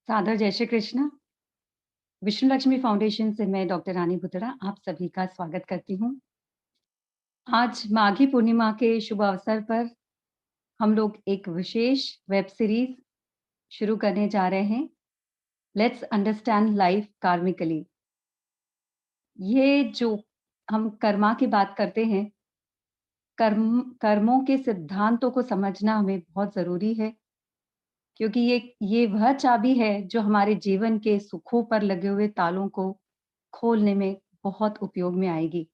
सादर जय श्री कृष्ण। विष्णु लक्ष्मी फाउंडेशन से मैं डॉक्टर रानी बुतड़ा आप सभी का स्वागत करती हूँ। आज माघी पूर्णिमा के शुभ अवसर पर हम लोग एक विशेष वेब सीरीज शुरू करने जा रहे हैं। Let's understand life karmically. ये जो हम कर्मा की बात करते हैं, कर्मों के सिद्धांतों को समझना हमें बहुत ज़रूरी है, क्योंकि ये वह चाबी है जो हमारे जीवन के सुखों पर लगे हुए तालों को खोलने में बहुत उपयोग में आएगी।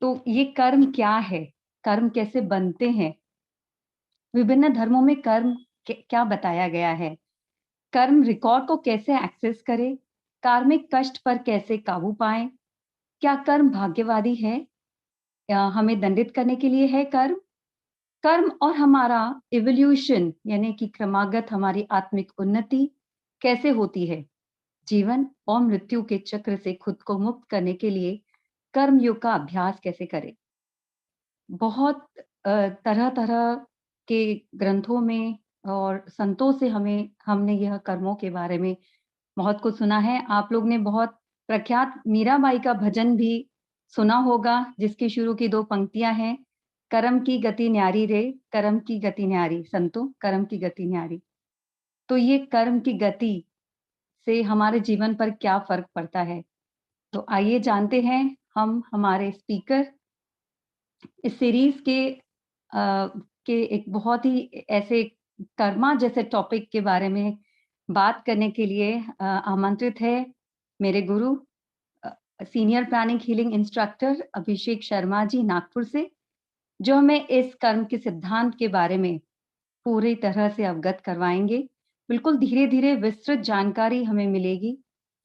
तो ये कर्म क्या है? कर्म कैसे बनते हैं? विभिन्न धर्मों में कर्म क्या बताया गया है? कर्म रिकॉर्ड को कैसे एक्सेस करें? कार्मिक कष्ट पर कैसे काबू पाएँ? क्या कर्म भाग्यवादी है? या हमें दंडित करने के लिए है कर्म? कर्म और हमारा इवोल्यूशन यानी कि क्रमागत हमारी आत्मिक उन्नति कैसे होती है? जीवन और मृत्यु के चक्र से खुद को मुक्त करने के लिए कर्म योग का अभ्यास कैसे करें? बहुत तरह-तरह के ग्रंथों में और संतों से हमने यह कर्मों के बारे में बहुत कुछ सुना है। आप लोग ने बहुत प्रख्यात मीराबाई का भजन भी सुना होगा, जिसकी शुरू की 2 पंक्तियाँ हैं, "करम की गति न्यारी रे, करम की गति न्यारी, संतों करम की गति न्यारी।" तो ये कर्म की गति से हमारे जीवन पर क्या फ़र्क पड़ता है? तो आइए जानते हैं हम हमारे स्पीकर इस सीरीज के एक बहुत ही ऐसे कर्मा जैसे टॉपिक के बारे में बात करने के लिए आमंत्रित है मेरे गुरु senior planning healing instructor Abhishek Sharma ji Nagpur से, जो हमें इस कर्म के सिद्धांत के बारे में पूरी तरह से अवगत करवाएंगे। बिल्कुल धीरे-धीरे विस्तृत जानकारी हमें मिलेगी।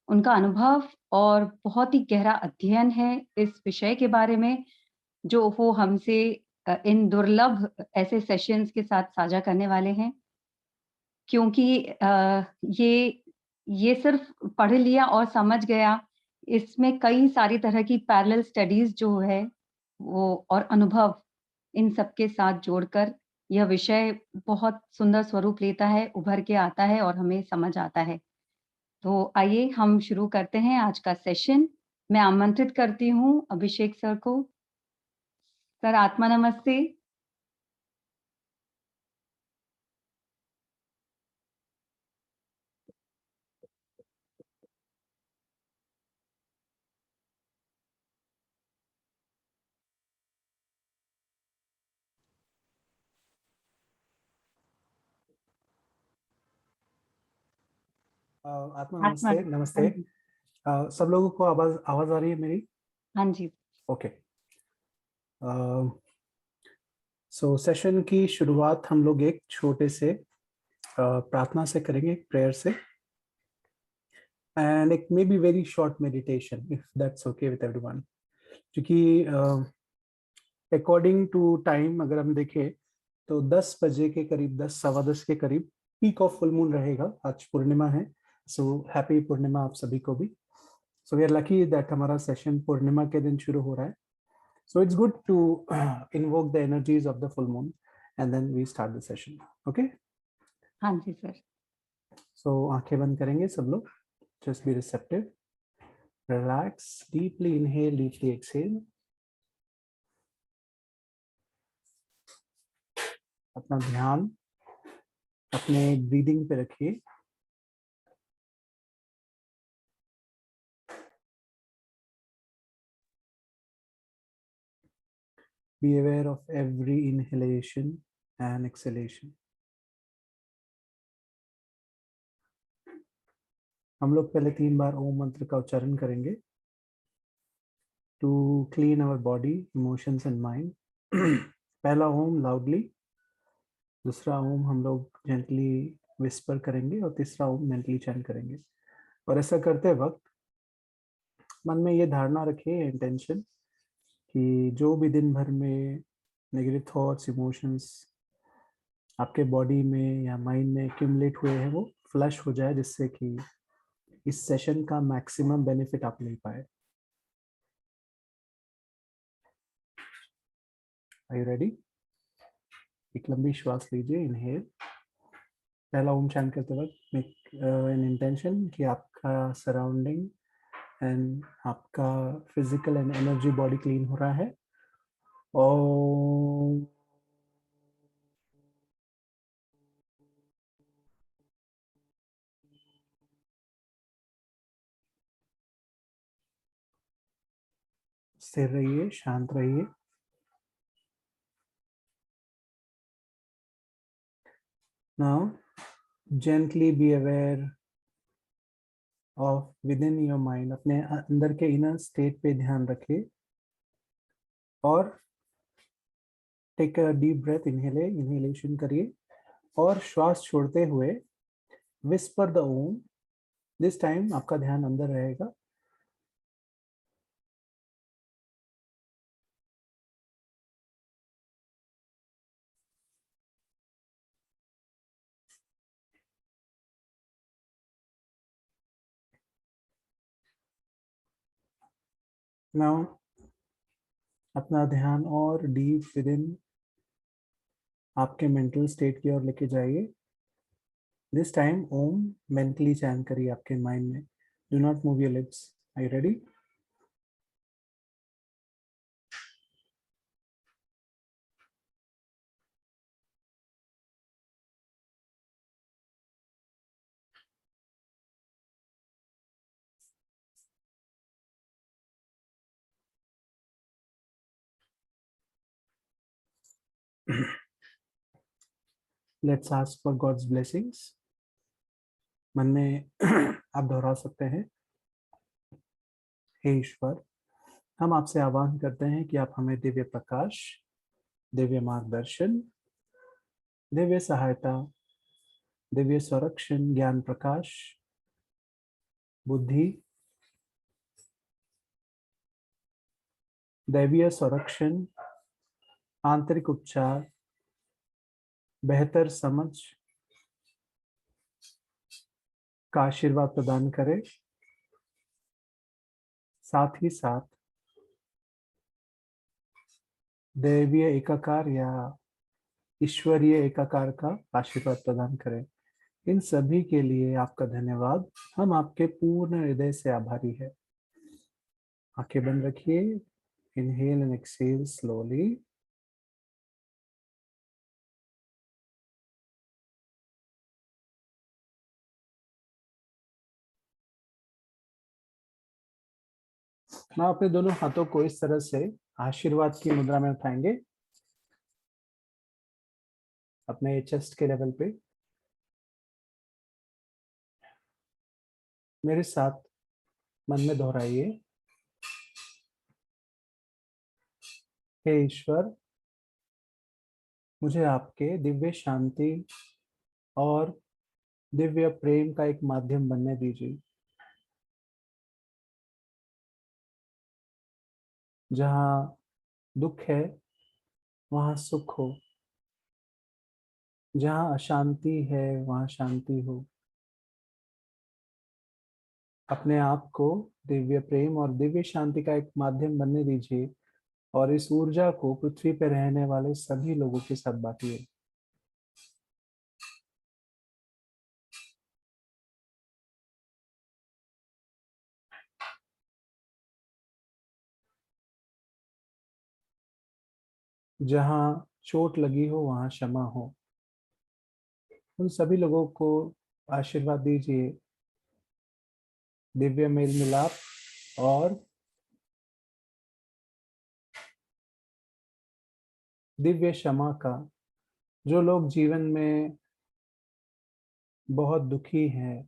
उनका अनुभव और बहुत ही गहरा अध्ययन है इस विषय के बारे में, जो वो हमसे इन दुर्लभ ऐसे सेशंस के साथ साझा करने वाले हैं। क्योंकि ये सिर्फ पढ़ लिया और समझ गया, इसमें कई सारी तरह की पैरेलल स्टडीज़ जो है, वो और अनुभव इन सब के साथ जोड़कर यह विषय बहुत सुंदर स्वरूप लेता है, उभर के आता है और हमें समझ आता है। तो आइए हम शुरू करते हैं आज का सेशन। मैं आमंत्रित करती हूँ अभिषेक सर को। सर आत्मा नमस्ते। आत्मा आत्मा नमस्ते। नमस्ते। हाँ जी। सब लोगों को आवाज आवाज आ रही है मेरी? हाँ जी। ओके। सो सेशन की शुरुआत हम लोग एक छोटे से प्रार्थना से करेंगे, एक प्रेयर से, एंड एक may be very short meditation if that's okay with everyone. क्योंकि अकॉर्डिंग टू टाइम अगर हम देखें तो 10 बजे के करीब, 10 सवा 10 के करीब पीक ऑफ फुल मून रहेगा। आज पूर्णिमा है, सो हैप्पी पूर्णिमा आप सभी को भी। So we are lucky that हमारा सेशन पूर्णिमा के दिन शुरू हो रहा है। So it's good to invoke the energies of the full moon and then we start the session. Okay? हाँ जी सर। So आंखें बंद करेंगे सब लोग. Just be receptive. Relax. Deeply inhale, deeply exhale. अपना ध्यान अपने ब्रीदिंग पे रखिए. Be aware of every inhalation and exhalation. हम लोग पहले 3 बार ओम मंत्र का उच्चारण करेंगे to clean our body, emotions and mind. पहला ओम loudly, दूसरा ओम हम लोग जेंटली विस्पर करेंगे और तीसरा ओम मेंटली चैंट करेंगे। और ऐसा करते वक्त मन में ये धारणा रखिए, इंटेंशन, कि जो भी दिन भर में नेगेटिव थॉट्स, इमोशंस आपके बॉडी में या माइंड में एक्यूमुलेट हुए हैं वो फ्लश हो जाए, जिससे कि इस सेशन का मैक्सिमम बेनिफिट आप ले पाए। Are you ready? एक लंबी श्वास लीजिए, इनहेल, पहला ओम चैंट करते वक्त मेक एन इंटेंशन कि आपका सराउंडिंग एंड आपका physical and energy body clean हो रहा है। ओम स्थिर रहिए, शांत रहिए। Now gently be aware of within your mind, अपने अंदर के इनर स्टेट पे ध्यान रखिए और take a deep breath, inhalation करिए और श्वास छोड़ते हुए whisper the Om. This time आपका ध्यान अंदर रहेगा। नाउ अपना ध्यान और डीप विद इन आपके मेंटल स्टेट की ओर लेके जाइए। This time Om mentally chant करिए आपके माइंड में। Do not move your lips. Are you ready? Let's ask for God's blessings. मन में आप दोहरा सकते हैं, हे ईश्वर, हम आपसे आह्वान करते हैं कि आप हमें दिव्य प्रकाश, दिव्य मार्गदर्शन, दिव्य सहायता, दिव्य संरक्षण, ज्ञान प्रकाश, बुद्धि, दैवीय संरक्षण, आंतरिक उपचार, बेहतर समझ का आशीर्वाद प्रदान करें। साथ ही साथ दैवीय एकाकार या ईश्वरीय एकाकार का आशीर्वाद प्रदान करें। इन सभी के लिए आपका धन्यवाद। हम आपके पूर्ण हृदय से आभारी है। आंखें बंद रखिए। Inhale and exhale slowly. ना अपने दोनों हाथों को इस तरह से आशीर्वाद की मुद्रा में उठाएंगे अपने चेस्ट के लेवल पे। मेरे साथ मन में दोहराइए, हे ईश्वर, मुझे आपके दिव्य शांति और दिव्य प्रेम का एक माध्यम बनने दीजिए। जहाँ दुख है वहाँ सुख हो, जहाँ अशांति है वहाँ शांति हो। अपने आप को दिव्य प्रेम और दिव्य शांति का एक माध्यम बनने दीजिए और इस ऊर्जा को पृथ्वी पर रहने वाले सभी लोगों के साथ बांटिए। जहाँ चोट लगी हो वहाँ क्षमा हो। उन सभी लोगों को आशीर्वाद दीजिए दिव्य मेल मिलाप और दिव्य क्षमा का। जो लोग जीवन में बहुत दुखी हैं,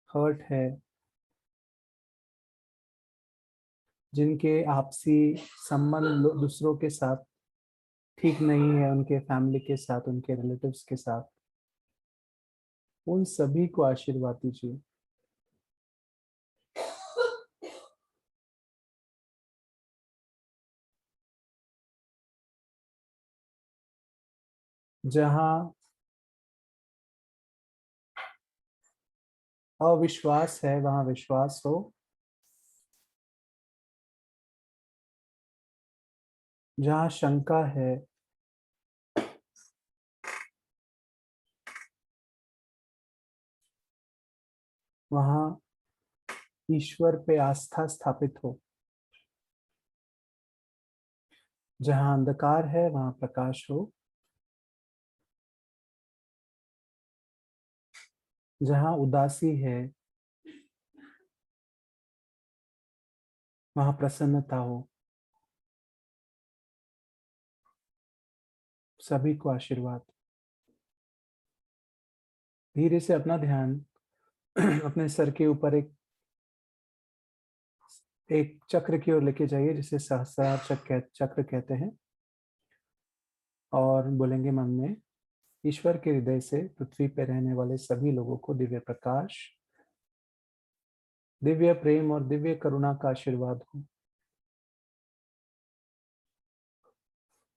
हर्ट है, जिनके आपसी संबंध दूसरों के साथ ठीक नहीं है, उनके फैमिली के साथ, उनके रिलेटिव्स के साथ, उन सभी को आशीर्वाद दीजिए। जहाँ अविश्वास है वहाँ विश्वास हो, जहाँ शंका है वहां ईश्वर पे आस्था स्थापित हो। जहां अंधकार है वहां प्रकाश हो। जहां उदासी है वहां प्रसन्नता हो। सभी को आशीर्वाद। धीरे से अपना ध्यान अपने सर के ऊपर एक चक्र की ओर लेके जाइए, जिसे सहस्रार चक्र कहते हैं, और बोलेंगे मन में, ईश्वर के हृदय से पृथ्वी पर रहने वाले सभी लोगों को दिव्य प्रकाश, दिव्य प्रेम और दिव्य करुणा का आशीर्वाद हो।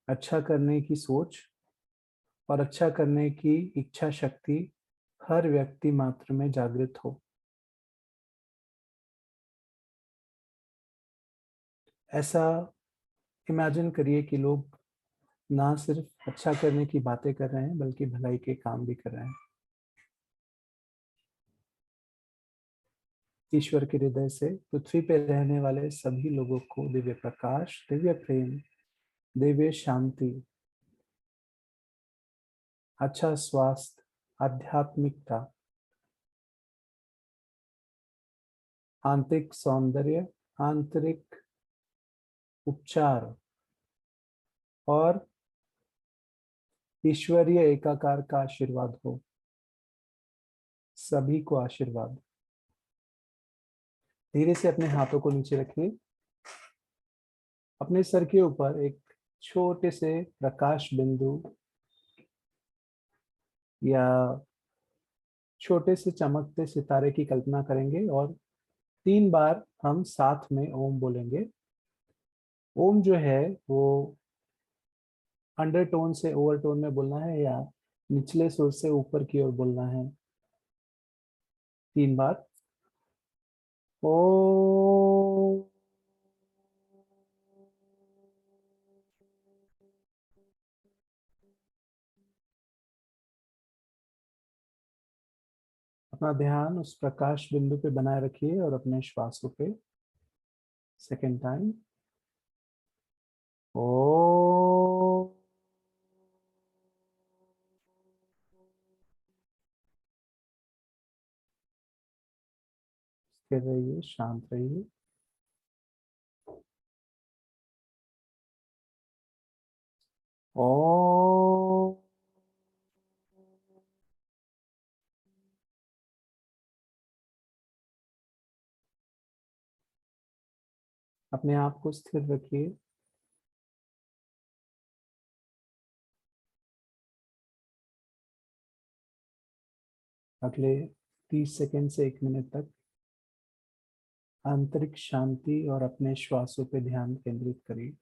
अच्छा करने की सोच और अच्छा करने की इच्छा शक्ति हर व्यक्ति मात्र में जागृत हो। ऐसा इमेजिन करिए कि लोग ना सिर्फ अच्छा करने की बातें कर रहे हैं बल्कि भलाई के काम भी कर रहे हैं। ईश्वर के हृदय से पृथ्वी पर रहने वाले सभी लोगों को दिव्य प्रकाश, दिव्य प्रेम, दिव्य शांति, अच्छा स्वास्थ्य, आध्यात्मिकता, आंतरिक सौंदर्य, आंतरिक उपचार और ईश्वरीय एकाकार का आशीर्वाद हो। सभी को आशीर्वाद। धीरे से अपने हाथों को नीचे रखिए। अपने सर के ऊपर एक छोटे से प्रकाश बिंदु या छोटे से चमकते सितारे की कल्पना करेंगे और 3 बार हम साथ में ओम बोलेंगे। ओम जो है वो अंडरटोन से ओवरटोन में बोलना है या निचले सुर से ऊपर की ओर बोलना है। 3 बार ओ। अपना ध्यान उस प्रकाश बिंदु पे बनाए रखिए और अपने श्वासों पे। सेकेंड टाइम ओ। स्थिर रहिए, शांत रहिए। ओ। अपने आप को स्थिर रखिए। अगले 30 सेकंड से 1 मिनट तक आंतरिक शांति और अपने श्वासों पे ध्यान केंद्रित करिए।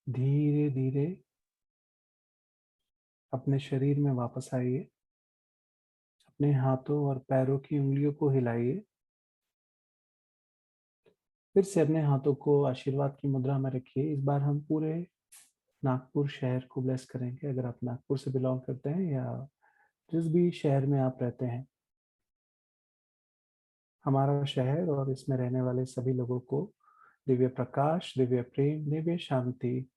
धीरे धीरे अपने शरीर में वापस आइए। अपने हाथों और पैरों की उंगलियों को हिलाइए। फिर से अपने हाथों को आशीर्वाद की मुद्रा में रखिए। इस बार हम पूरे नागपुर शहर को ब्लेस करेंगे। अगर आप नागपुर से बिलोंग करते हैं या जिस भी शहर में आप रहते हैं, हमारा शहर और इसमें रहने वाले सभी लोगों को दिव्य प्रकाश, दिव्य प्रेम, दिव्य शांति,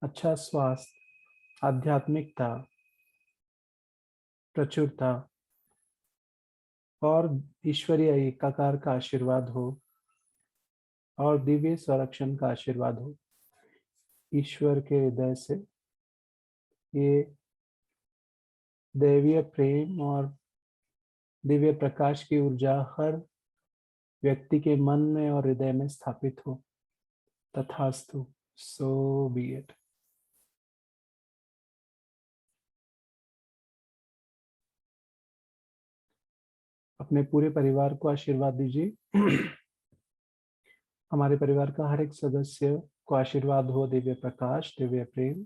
अच्छा स्वास्थ्य, आध्यात्मिकता, प्रचुरता और ईश्वरीय एकाकार का आशीर्वाद हो और दिव्य संरक्षण का आशीर्वाद हो। ईश्वर के हृदय से ये दैवीय प्रेम और दिव्य प्रकाश की ऊर्जा हर व्यक्ति के मन में और हृदय में स्थापित हो। तथास्तु, सो बी इट। अपने पूरे परिवार को आशीर्वाद दीजिए। हमारे परिवार का हर एक सदस्य को आशीर्वाद हो दिव्य प्रकाश, दिव्य प्रेम,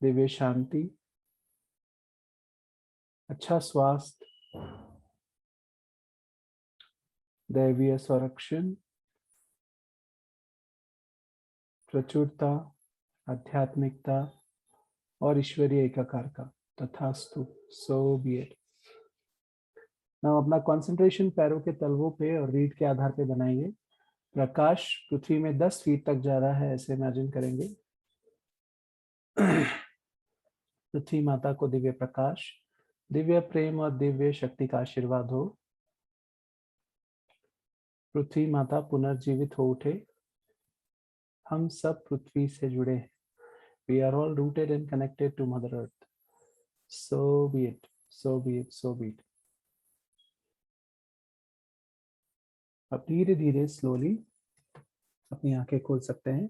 दिव्य शांति, अच्छा स्वास्थ्य, दैवीय संरक्षण, प्रचुरता, आध्यात्मिकता और ईश्वरीय एकाकार का। तथास्तु, सो बी इट। नाउ अपना कंसंट्रेशन पैरों के तलवों पे और रीढ़ के आधार पे बनाइए। प्रकाश पृथ्वी में 10 फीट तक जा रहा है, ऐसे इमेजिन करेंगे। पृथ्वी माता को दिव्य प्रकाश, दिव्य प्रेम और दिव्य शक्ति का आशीर्वाद हो। पृथ्वी माता पुनर्जीवित हो उठे। हम सब पृथ्वी से जुड़े हैं। We are all rooted and connected to Mother Earth. So be it. So be it. So be it. अब धीरे धीरे स्लोली अपनी आंखें खोल सकते हैं।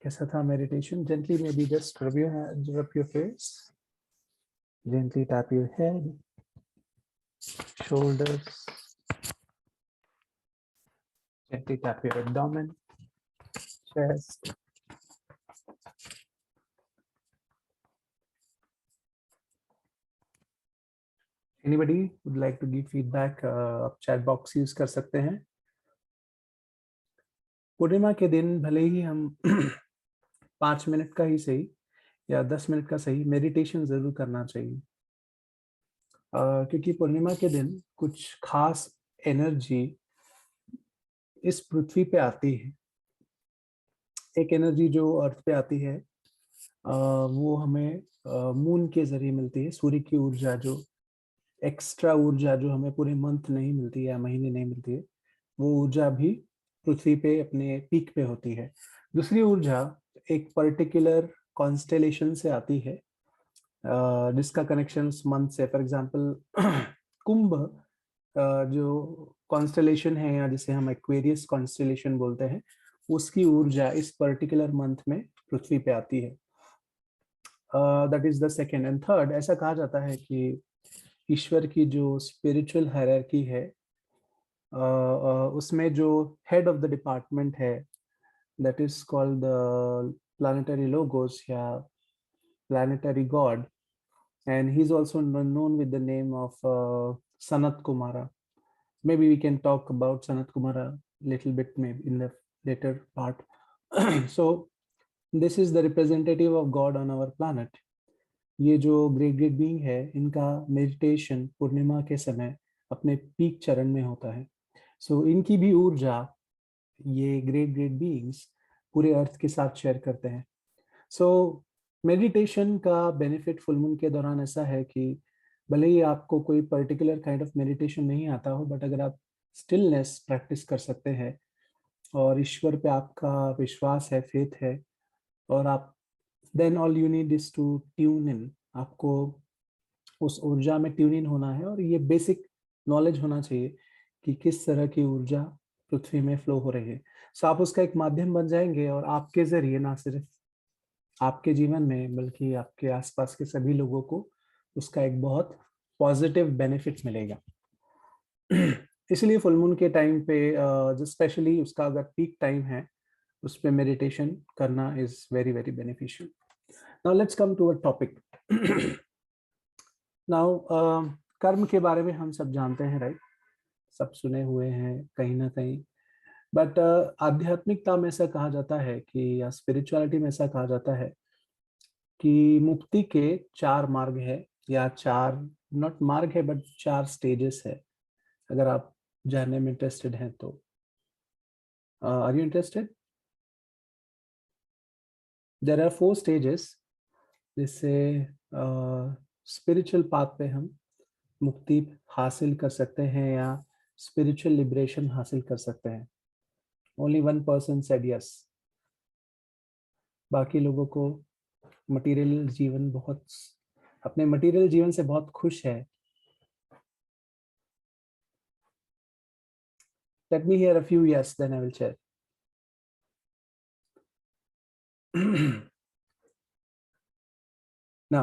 कैसा था meditation? Gently maybe just rub your hands, rub your face. Gently tap your head, shoulders. Gently tap your abdomen, chest. Anybody would like to give feedback? आप chat box use कर सकते हैं। पूर्णिमा के दिन भले ही हम 5 मिनट का ही सही या 10 मिनट का सही मेडिटेशन जरूर करना चाहिए। क्योंकि पूर्णिमा के दिन कुछ खास एनर्जी इस पृथ्वी पे आती है। एक एनर्जी जो अर्थ पे आती है वो हमें मून के जरिए मिलती है। सूर्य की ऊर्जा, जो एक्स्ट्रा ऊर्जा जो हमें पूरे मंथ नहीं मिलती है या महीने नहीं मिलती है, वो ऊर्जा भी पृथ्वी पे अपने पीक पे होती है। दूसरी ऊर्जा एक पर्टिकुलर कॉन्स्टेलेशन से आती है जिसका कनेक्शन उस मंथ से, फॉर एग्जांपल कुंभ जो कॉन्स्टेलेशन है या जिसे हम एक्वेरियस कॉन्स्टेलेशन बोलते हैं, उसकी ऊर्जा इस पर्टिकुलर मंथ में पृथ्वी पे आती है। That is the second and third. ऐसा कहा जाता है कि ईश्वर की जो स्पिरिचुअल हायरार्की है उसमें जो हेड ऑफ द डिपार्टमेंट है, that is called the planetary logos या planetary god, and he's also known with the name of Sanat Kumara. Maybe we can talk about Sanat Kumara a little bit maybe in the later part. So this is the representative of God on our planet. ये जो great great being है, इनका meditation पूर्णिमा के समय अपने peak चरण में होता है। सो इनकी भी ऊर्जा ये ग्रेट ग्रेट बीइंग्स पूरे अर्थ के साथ शेयर करते हैं। सो मेडिटेशन का बेनिफिट फुल मून के दौरान ऐसा है कि भले ही आपको कोई पर्टिकुलर काइंड ऑफ मेडिटेशन नहीं आता हो, बट अगर आप स्टिलनेस प्रैक्टिस कर सकते हैं और ईश्वर पे आपका विश्वास है, फेथ है, और आप then all you need is to tune in. आपको उस ऊर्जा में ट्यून इन होना है और ये बेसिक नॉलेज होना चाहिए कि किस तरह की ऊर्जा पृथ्वी में फ्लो हो रही है। सो आप उसका एक माध्यम बन जाएंगे और आपके जरिए ना सिर्फ आपके जीवन में बल्कि आपके आसपास के सभी लोगों को उसका एक बहुत पॉजिटिव बेनिफिट मिलेगा। इसलिए फुल मून के टाइम पे जो स्पेशली उसका अगर पीक टाइम है उस पे मेडिटेशन करना is very very beneficial. Now let's come to a topic. Now कर्म के बारे में हम सब जानते हैं, राइट? सब सुने हुए हैं कहीं ना कहीं। बट आध्यात्मिकता में ऐसा कहा जाता है कि, या स्पिरिचुअलिटी में ऐसा कहा जाता है कि मुक्ति के 4 मार्ग है, या 4 नॉट मार्ग है बट 4 स्टेजेस है। अगर आप जानने में इंटरेस्टेड हैं तो are you interested? There are 4 stages जिससे स्पिरिचुअल पाथ पे हम मुक्ति हासिल कर सकते हैं या स्पिरिचुअल लिबरेशन हासिल कर सकते हैं। Only 1 person said yes. बाकी लोगों को मटेरियल जीवन बहुत, अपने मटेरियल जीवन से बहुत खुश है। Let me hear a few yes, then I will share. Now,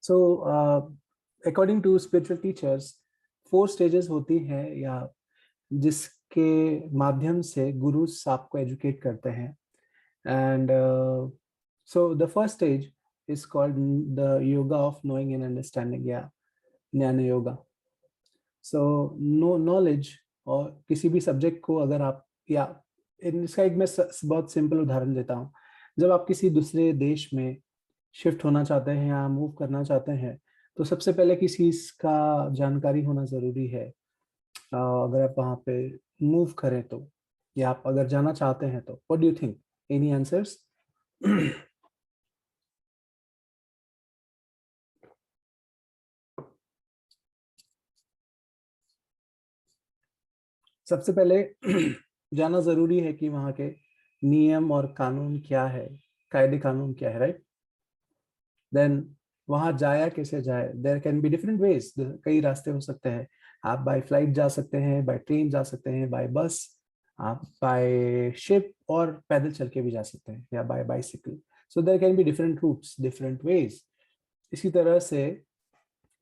so according to spiritual teachers, 4 stages होती है, या जिसके माध्यम से गुरु आपको एजुकेट करते हैं। And so the first stage is called the yoga of knowing and understanding, या ज्ञान योगा। So knowledge, और किसी भी सब्जेक्ट को अगर आप, या इसका एक मैं बहुत सिंपल उदाहरण देता हूँ। जब आप किसी दूसरे देश में शिफ्ट होना चाहते हैं या मूव करना चाहते हैं तो सबसे पहले किसी चीज का जानकारी होना जरूरी है। अगर आप वहाँ पे मूव करें तो, या आप अगर जाना चाहते हैं तो, what do you think? Any answers? सबसे पहले जाना जरूरी है कि वहाँ के नियम और कानून क्या है, कायदे कानून क्या है, राइट? देन वहाँ जाया कैसे जाए? There can be different ways, कई रास्ते हो सकते हैं। आप बाय फ्लाइट जा सकते हैं, बाय ट्रेन जा सकते हैं, बाय बस, आप बाय शिप और पैदल चल के भी जा सकते हैं, या by bicycle. So there can be different routes, different ways. इसी तरह से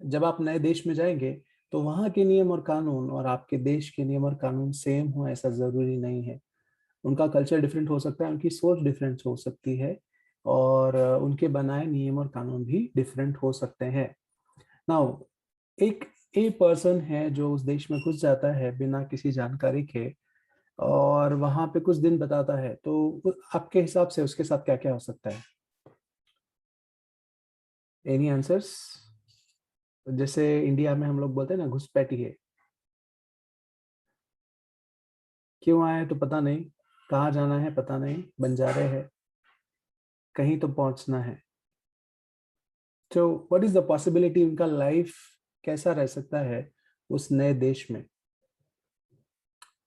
जब आप नए देश में जाएंगे तो वहाँ के नियम और कानून और आपके देश के नियम और कानून सेम हो ऐसा जरूरी नहीं है। उनका कल्चर डिफरेंट हो सकता है, उनकी सोच डिफरेंट हो सकती है, और उनके बनाए नियम और कानून भी डिफरेंट हो सकते हैं। नाउ एक पर्सन है जो उस देश में घुस जाता है बिना किसी जानकारी के, और वहां पे कुछ दिन बताता है, तो आपके हिसाब से उसके साथ क्या क्या हो सकता है? Any answers? जैसे इंडिया में हम लोग बोलते हैं ना, घुसपैठिए। क्यों आए तो पता नहीं, कहाँ जाना है पता नहीं, बंजारे हैं, कहीं तो पहुंचना है। तो व्हाट इज द पॉसिबिलिटी, उनका लाइफ कैसा रह सकता है उस नए देश में?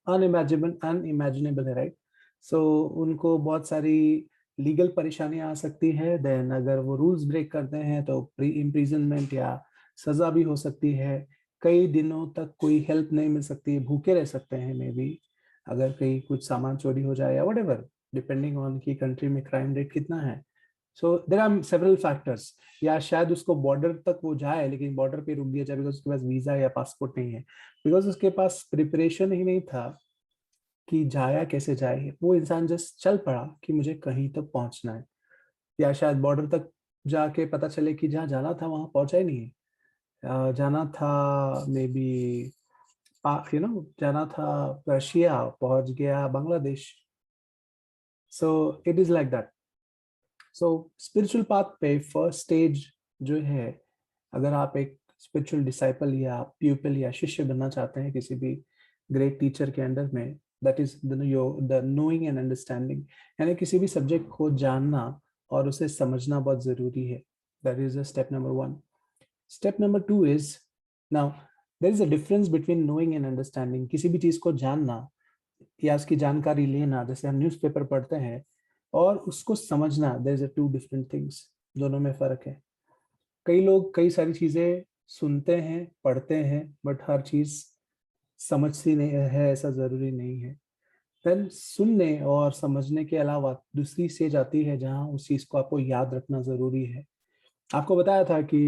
अनइमेजिनेबल है, राइट? सो उनको बहुत सारी लीगल परेशानियां आ सकती है। देन अगर वो रूल्स ब्रेक करते हैं तो इम्प्रिजनमेंट या सजा भी हो सकती है। कई दिनों तक कोई हेल्प नहीं मिल सकती, भूखे रह सकते हैं मे बी, अगर कहीं कुछ सामान चोरी हो जाए या वट एवर, डिपेंडिंग ऑन की कंट्री में क्राइम रेट कितना है। सो देर आर सेवरल फैक्टर्स। या शायद उसको बॉर्डर तक वो जाए लेकिन बॉर्डर पे रुक दिया जाए बिकॉज उसके पास वीजा या पासपोर्ट नहीं है, बिकॉज उसके पास प्रिपरेशन ही नहीं था कि जाया कैसे जाए। वो इंसान जस्ट चल पड़ा कि मुझे कहीं तक पहुंचना है, या शायद बॉर्डर तक जाके पता चले कि जहाँ जाना था वहां पहुंचा ही नहीं है। जाना था मे बी, जाना था रशिया, पहुंच गया बांग्लादेश। सो it is like that. So spiritual path पे फर्स्ट स्टेज जो है, अगर आप एक स्पिरिचुअल डिसाइपल या प्यूपिल या शिष्य बनना चाहते हैं किसी भी ग्रेट टीचर के अंडर में, that is the knowing and understanding, यानी किसी भी सब्जेक्ट को जानना और उसे समझना बहुत जरूरी है। That is step number 1। Step number 2 is, now there is a difference between knowing and understanding. किसी भी चीज को जानना या उसकी जानकारी लेना, जैसे हम न्यूज़पेपर पढ़ते हैं, और उसको समझना, there is a 2 different things. दोनों में फर्क है। कई लोग कई सारी चीजें सुनते हैं, पढ़ते हैं, बट हर चीज समझती नहीं है ऐसा जरूरी नहीं है। देन सुनने और समझने के अलावा दूसरी स्टेज आती है जहां उस चीज को आपको याद रखना जरूरी है। आपको बताया था कि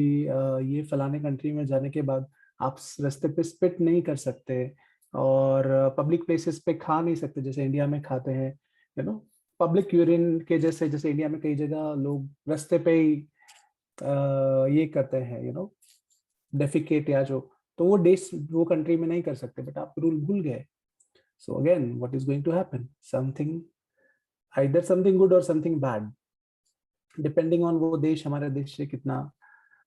ये फलाने कंट्री में जाने के बाद आप रास्ते पे स्पिट नहीं कर सकते और पब्लिक प्लेसेस पे खा नहीं सकते जैसे इंडिया में खाते हैं, यू नो, पब्लिक यूरिन के जैसे, जैसे इंडिया में कई जगह लोग रास्ते पे ही ये करते हैं, यू नो, डेफिकेट या जो, तो वो देश वो कंट्री में नहीं कर सकते, बट आप रूल भूल गए। So again what is going to happen, something, either something good और समथिंग बैड, डिपेंडिंग ऑन वो देश हमारे देश से कितना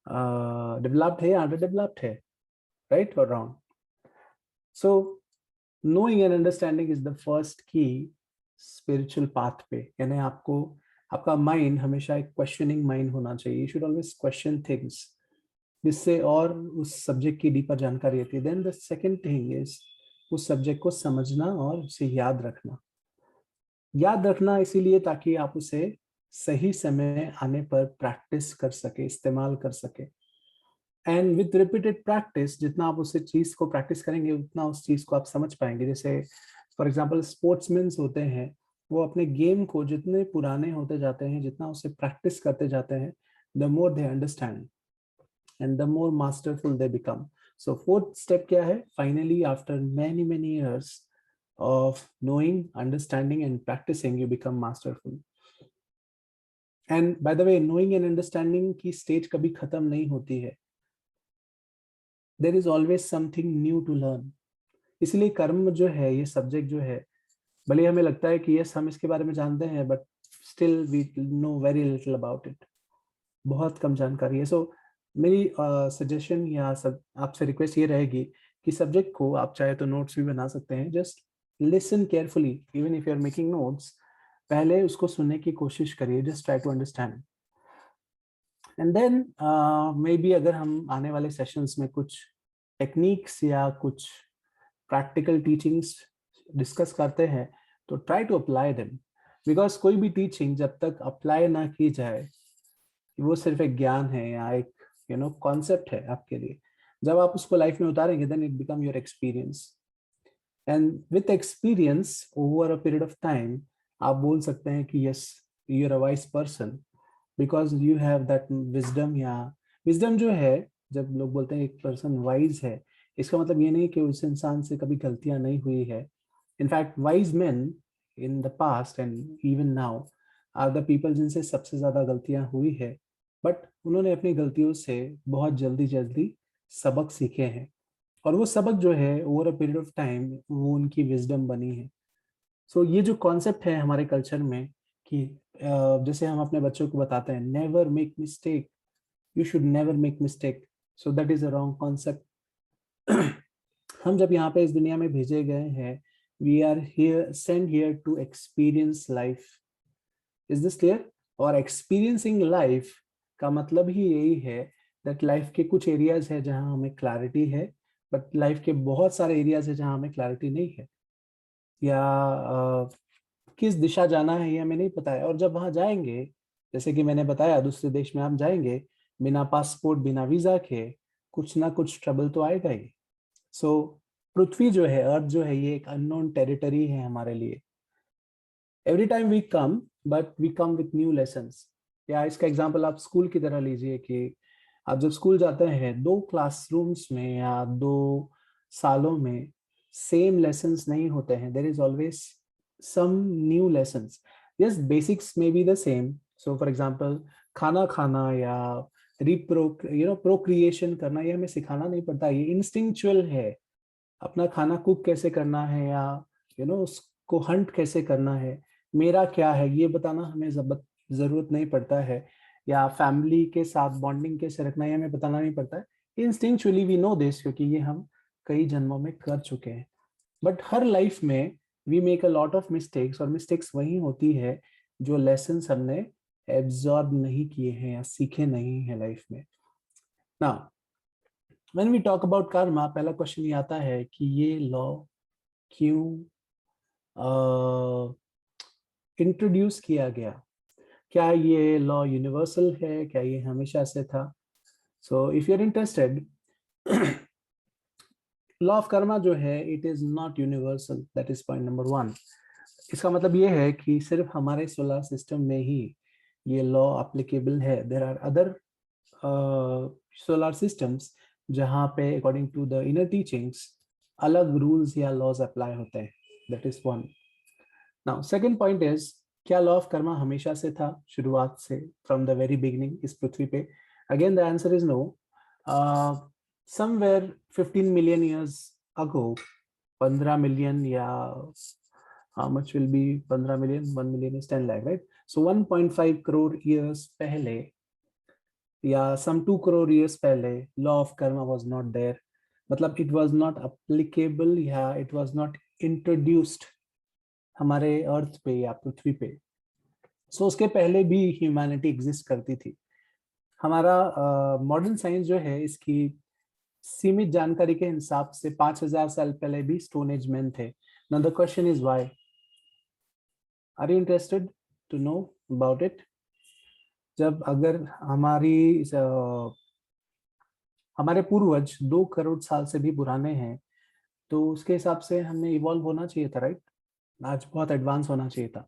डेवलप्ड है या अंडर डेवलप्ड है, राइट और wrong. So knowing and understanding is the first key spiritual path पे, यानी आपको, आपका माइंड हमेशा एक क्वेश्चनिंग माइंड होना चाहिए, you should always question things, जिससे और उस सब्जेक्ट की डीपर जानकारी आती है। Then the second thing is उस सब्जेक्ट को समझना और उसे याद रखना। याद रखना इसीलिए ताकि आप उसे सही समय आने पर प्रैक्टिस कर सके, इस्तेमाल कर सके। एंड विद रिपीटेड प्रैक्टिस, जितना आप उस चीज को प्रैक्टिस करेंगे उतना उस चीज को आप समझ पाएंगे। जैसे फॉर एग्जांपल स्पोर्ट्समैन होते हैं, वो अपने गेम को जितने पुराने होते जाते हैं, जितना उसे प्रैक्टिस करते जाते हैं, the more they understand and the more masterful they become. So fourth step क्या है? Finally after many many years of knowing, understanding and practicing, you become masterful. And by the way, knowing and understanding की stage कभी खत्म नहीं होती है, there is always something new to learn. इसलिए कर्म जो है, ये सब्जेक्ट जो है, भले हमें लगता है कि यस हम इसके बारे में जानते हैं, but still we know very little about it, बहुत कम जानकारी है। सो मेरी सजेशन या सब आपसे रिक्वेस्ट ये रहेगी कि सब्जेक्ट को आप चाहे तो नोट्स भी बना सकते हैं, just listen carefully, even if you are making notes, पहले उसको सुनने की कोशिश करिए, just try to understand. And then maybe अगर हम आने वाले सेशंस में कुछ टेक्निक्स या कुछ प्रैक्टिकल टीचिंग्स डिस्कस करते हैं, तो try to apply them, because कोई भी टीचिंग जब तक अप्लाई ना की जाए, वो सिर्फ एक ज्ञान है या एक कॉन्सेप्ट है आपके लिए। जब आप उसको लाइफ में उतारेंगे, then it become your experience, and with experience over a period of time, आप बोल सकते हैं कि yes, you are a wise person, because you have that wisdom. या विजडम जो है, जब लोग बोलते हैं एक पर्सन वाइज है, इसका मतलब ये नहीं कि उस इंसान से कभी गलतियां नहीं हुई है। In fact wise men in the past and even now are the people जिनसे सबसे ज्यादा गलतियां हुई है, बट उन्होंने अपनी गलतियों से बहुत जल्दी जल्दी सबक सीखे हैं, और वो सबक जो है over a period of time वो उनकी विजडम बनी है। सो ये जो कॉन्सेप्ट है हमारे कल्चर में कि जैसे हम अपने बच्चों को बताते हैं, never make mistake, you should never make mistake, so that is a wrong concept. हम जब यहाँ पे इस दुनिया में भेजे गए हैं, we are here, send here to experience life. Is this clear? और एक्सपीरियंसिंग लाइफ का मतलब ही यही है दैट लाइफ के कुछ एरियाज है जहाँ हमें क्लैरिटी है, बट लाइफ के बहुत सारे एरियाज है जहाँ हमें क्लैरिटी नहीं है, या किस दिशा जाना है ये हमें नहीं पता है। और जब वहां जाएंगे, जैसे कि मैंने बताया, दूसरे देश में हम जाएंगे बिना पासपोर्ट, बिना वीजा के, कुछ ना कुछ ट्रबल तो आएगा ही। सो पृथ्वी जो है, अर्थ जो है, ये एक अननोन टेरिटरी है हमारे लिए। Every time we come, but we come with new lessons. या इसका एग्जाम्पल आप स्कूल की तरह लीजिए कि आप जब स्कूल जाते हैं, 2 क्लासरूम्स में या 2 सालों में सेम लेसन्स नहीं होते हैं, there is always some new lessons. Yes, basics में be the same. So for example, खाना खाना या प्रोक्रिएशन करना, ये हमें सिखाना नहीं पड़ता, ये इंस्टिंक्चुअल है। अपना खाना कुक कैसे करना है, या उसको हंट कैसे करना है, मेरा क्या है, ये बताना हमें जरूरत नहीं पड़ता है। या फैमिली के साथ बॉन्डिंग कैसे रखना है, हमें बताना नहीं पड़ता है। इंस्टिंक्चुअली वी नो दिस, क्योंकि ये हम कई जन्मों में कर चुके हैं। बट हर लाइफ में we make a lot of mistakes, और मिस्टेक्स वही होती है जो लेसन हमने एब्जॉर्ब नहीं किए हैं या सीखे नहीं है लाइफ में। ना when we talk about karma, पहला क्वेश्चन ये आता है कि ये लॉ क्यों इंट्रोड्यूस किया गया? क्या ये लॉ यूनिवर्सल है? क्या ये हमेशा से था? So if you are interested, law of karma जो है, it is not universal, that is point number 1। इसका मतलब ये है कि सिर्फ हमारे सोलर सिस्टम में ही ये लॉ एप्लीकेबल है। There are other solar systems जहाँ पे according to the inner teachings अलग रूल्स या लॉज अप्लाई होते हैं. That is one. Now second point is, क्या लॉ ऑफ कर्मा हमेशा से था, शुरुआत से, फ्रॉम द वेरी बिगिनिंग इस पृथ्वी पे? Again the answer is no. Somewhere 15 million years ago, 15 million या how much will be 15 million? 1 million is 10 lakh, right? So 1.5 crore years पहले या some 2 crore years पहले law of karma was not there. मतलब it was not applicable या it was not introduced हमारे अर्थ पे या पृथ्वी पे. सो उसके पहले भी ह्यूमैनिटी एग्जिस्ट करती थी. हमारा मॉडर्न साइंस जो है, इसकी सीमित जानकारी के हिसाब से 5000 साल पहले भी स्टोन एज मैन थे. Now the question is why. Are you interested to know about it? जब अगर हमारे पूर्वज 2 करोड़ साल से भी पुराने हैं, तो उसके हिसाब से हमने इवॉल्व होना चाहिए था, राइट? आज बहुत एडवांस होना चाहिए था.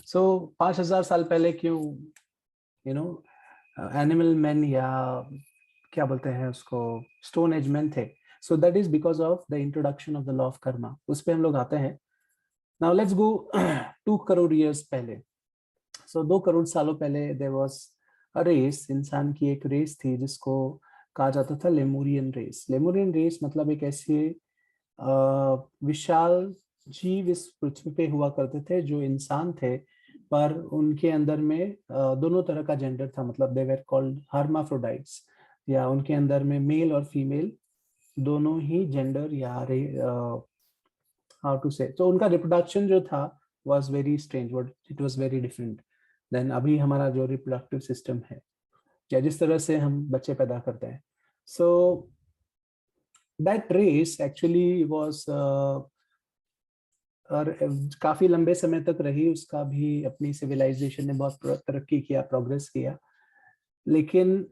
सो 5000 साल पहले क्यों यू नो एनिमल मैन या क्या बोलते हैं उसको, स्टोन एज मैन थे? सो that is because of the introduction of the law of Karma. उस पर हम लोग आते हैं. Now let's go 2 crore years पहले. सो 2 करोड़ सालों पहले देयर वाज अ रेस, इंसान की एक रेस थी जिसको कहा जाता था लेमुरियन रेस. लेमुरियन रेस मतलब एक ऐसे विशाल जीव इस पृथ्वी पे हुआ करते थे जो इंसान थे, पर उनके अंदर में दोनों तरह का जेंडर था. मतलब दे वर कॉल्ड हर्माफ्रोडाइट्स, या उनके अंदर में मेल और फीमेल दोनों ही जेंडर या हाउ टू से, तो उनका रिप्रोडक्शन जो था was very strange, it was very different than अभी हमारा जो रिप्रोडक्टिव सिस्टम है या जिस तरह से हम बच्चे पैदा करते हैं. So that race actually was और काफी लंबे समय तक रही. उसका भी अपनी सिविलाइजेशन ने बहुत तरक्की किया, प्रोग्रेस किया. लेकिन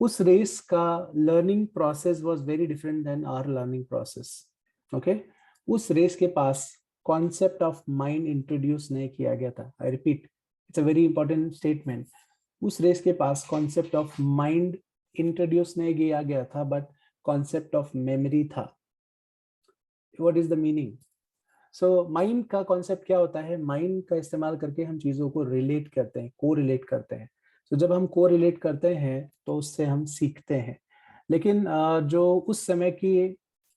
उस रेस का learning process was very different than our learning process. Okay, उस रेस के पास कॉन्सेप्ट ऑफ माइंड इंट्रोड्यूस नहीं किया गया था. I repeat, it's a very important statement. उस रेस के पास कॉन्सेप्ट ऑफ माइंड इंट्रोड्यूस नहीं किया गया था, बट कॉन्सेप्ट ऑफ मेमोरी था. What is the meaning? So mind का कॉन्सेप्ट क्या होता है? माइंड का इस्तेमाल करके हम चीजों को रिलेट करते हैं, को रिलेट करते हैं. तो जब हम को रिलेट करते हैं तो उससे हम सीखते हैं. लेकिन जो उस समय की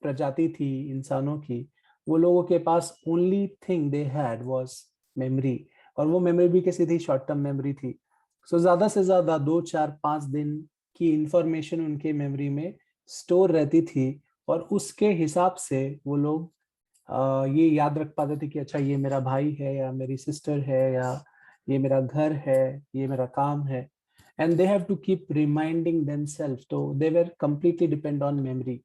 प्रजाति थी इंसानों की, वो लोगों के पास only thing they had was memory. और वो मेमोरी भी कैसी थी? शॉर्ट टर्म मेमोरी थी. सो ज्यादा से ज्यादा 2 4 5 दिन की इंफॉर्मेशन उनके मेमोरी में स्टोर रहती थी, और उसके हिसाब से वो लोग ये याद रख पाते थे कि अच्छा ये मेरा भाई है या मेरी सिस्टर है या ये मेरा घर है, ये मेरा काम है. And they have to keep reminding themselves. तो they were completely depend on memory.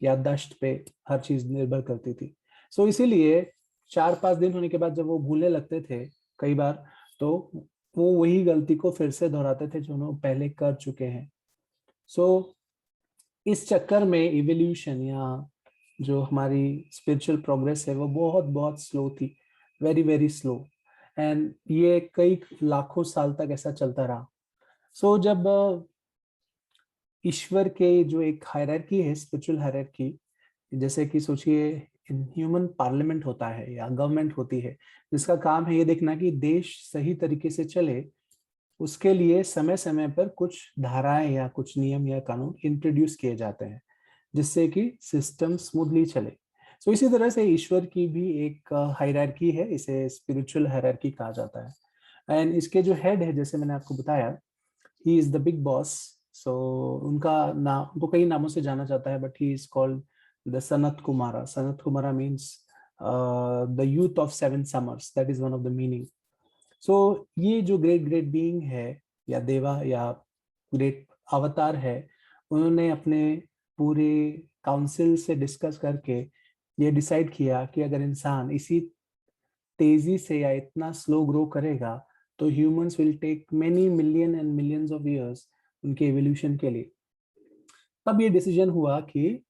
याददाश्त पे हर चीज निर्भर करती थी. सो इसीलिए 4 5 दिन होने के बाद जब वो भूलने लगते थे कई बार, तो वो वही गलती को फिर से दोहराते थे जो उन्होंने पहले कर चुके हैं. सो इस चक्कर में इवोल्यूशन या जो हमारी स्पिरिचुअल प्रोग्रेस है वो बहुत बहुत स्लो थी, वेरी वेरी स्लो. एंड ये कई लाखों साल तक ऐसा चलता रहा. सो जब ईश्वर के जो एक हायरार्की है, स्पिरिचुअल हायरार्की, जैसे कि सोचिए ह्यूमन पार्लियामेंट होता है या गवर्नमेंट होती है जिसका काम है ये देखना कि देश सही तरीके से चले. उसके लिए समय समय पर कुछ धाराएं या कुछ नियम या कानून इंट्रोड्यूस किए जाते हैं जिससे कि सिस्टम स्मूथली चले. सो इसी तरह से ईश्वर की भी एक हायरार्की है, इसे स्पिरिचुअल हायरार्की कहा जाता है. एंड इसके जो हेड है, जैसे मैंने आपको बताया, he is the big boss. So उनका नाम, उनको कई नामों से जाना जाता है, but he is called the Sanat Kumara. Sanat Kumara means the youth of 7 summers. That is one of the meaning. So ये जो ग्रेट ग्रेट बीइंग है या देवा या ग्रेट अवतार है, उन्होंने अपने पूरे काउंसिल से डिस्कस करके ये डिसाइड किया कि अगर इंसान इसी तेजी से या इतना स्लो ग्रो करेगा तो humans will take many million and millions of years उनके एवोल्यूशन के लिए. तब ये डिसीजन हुआ कि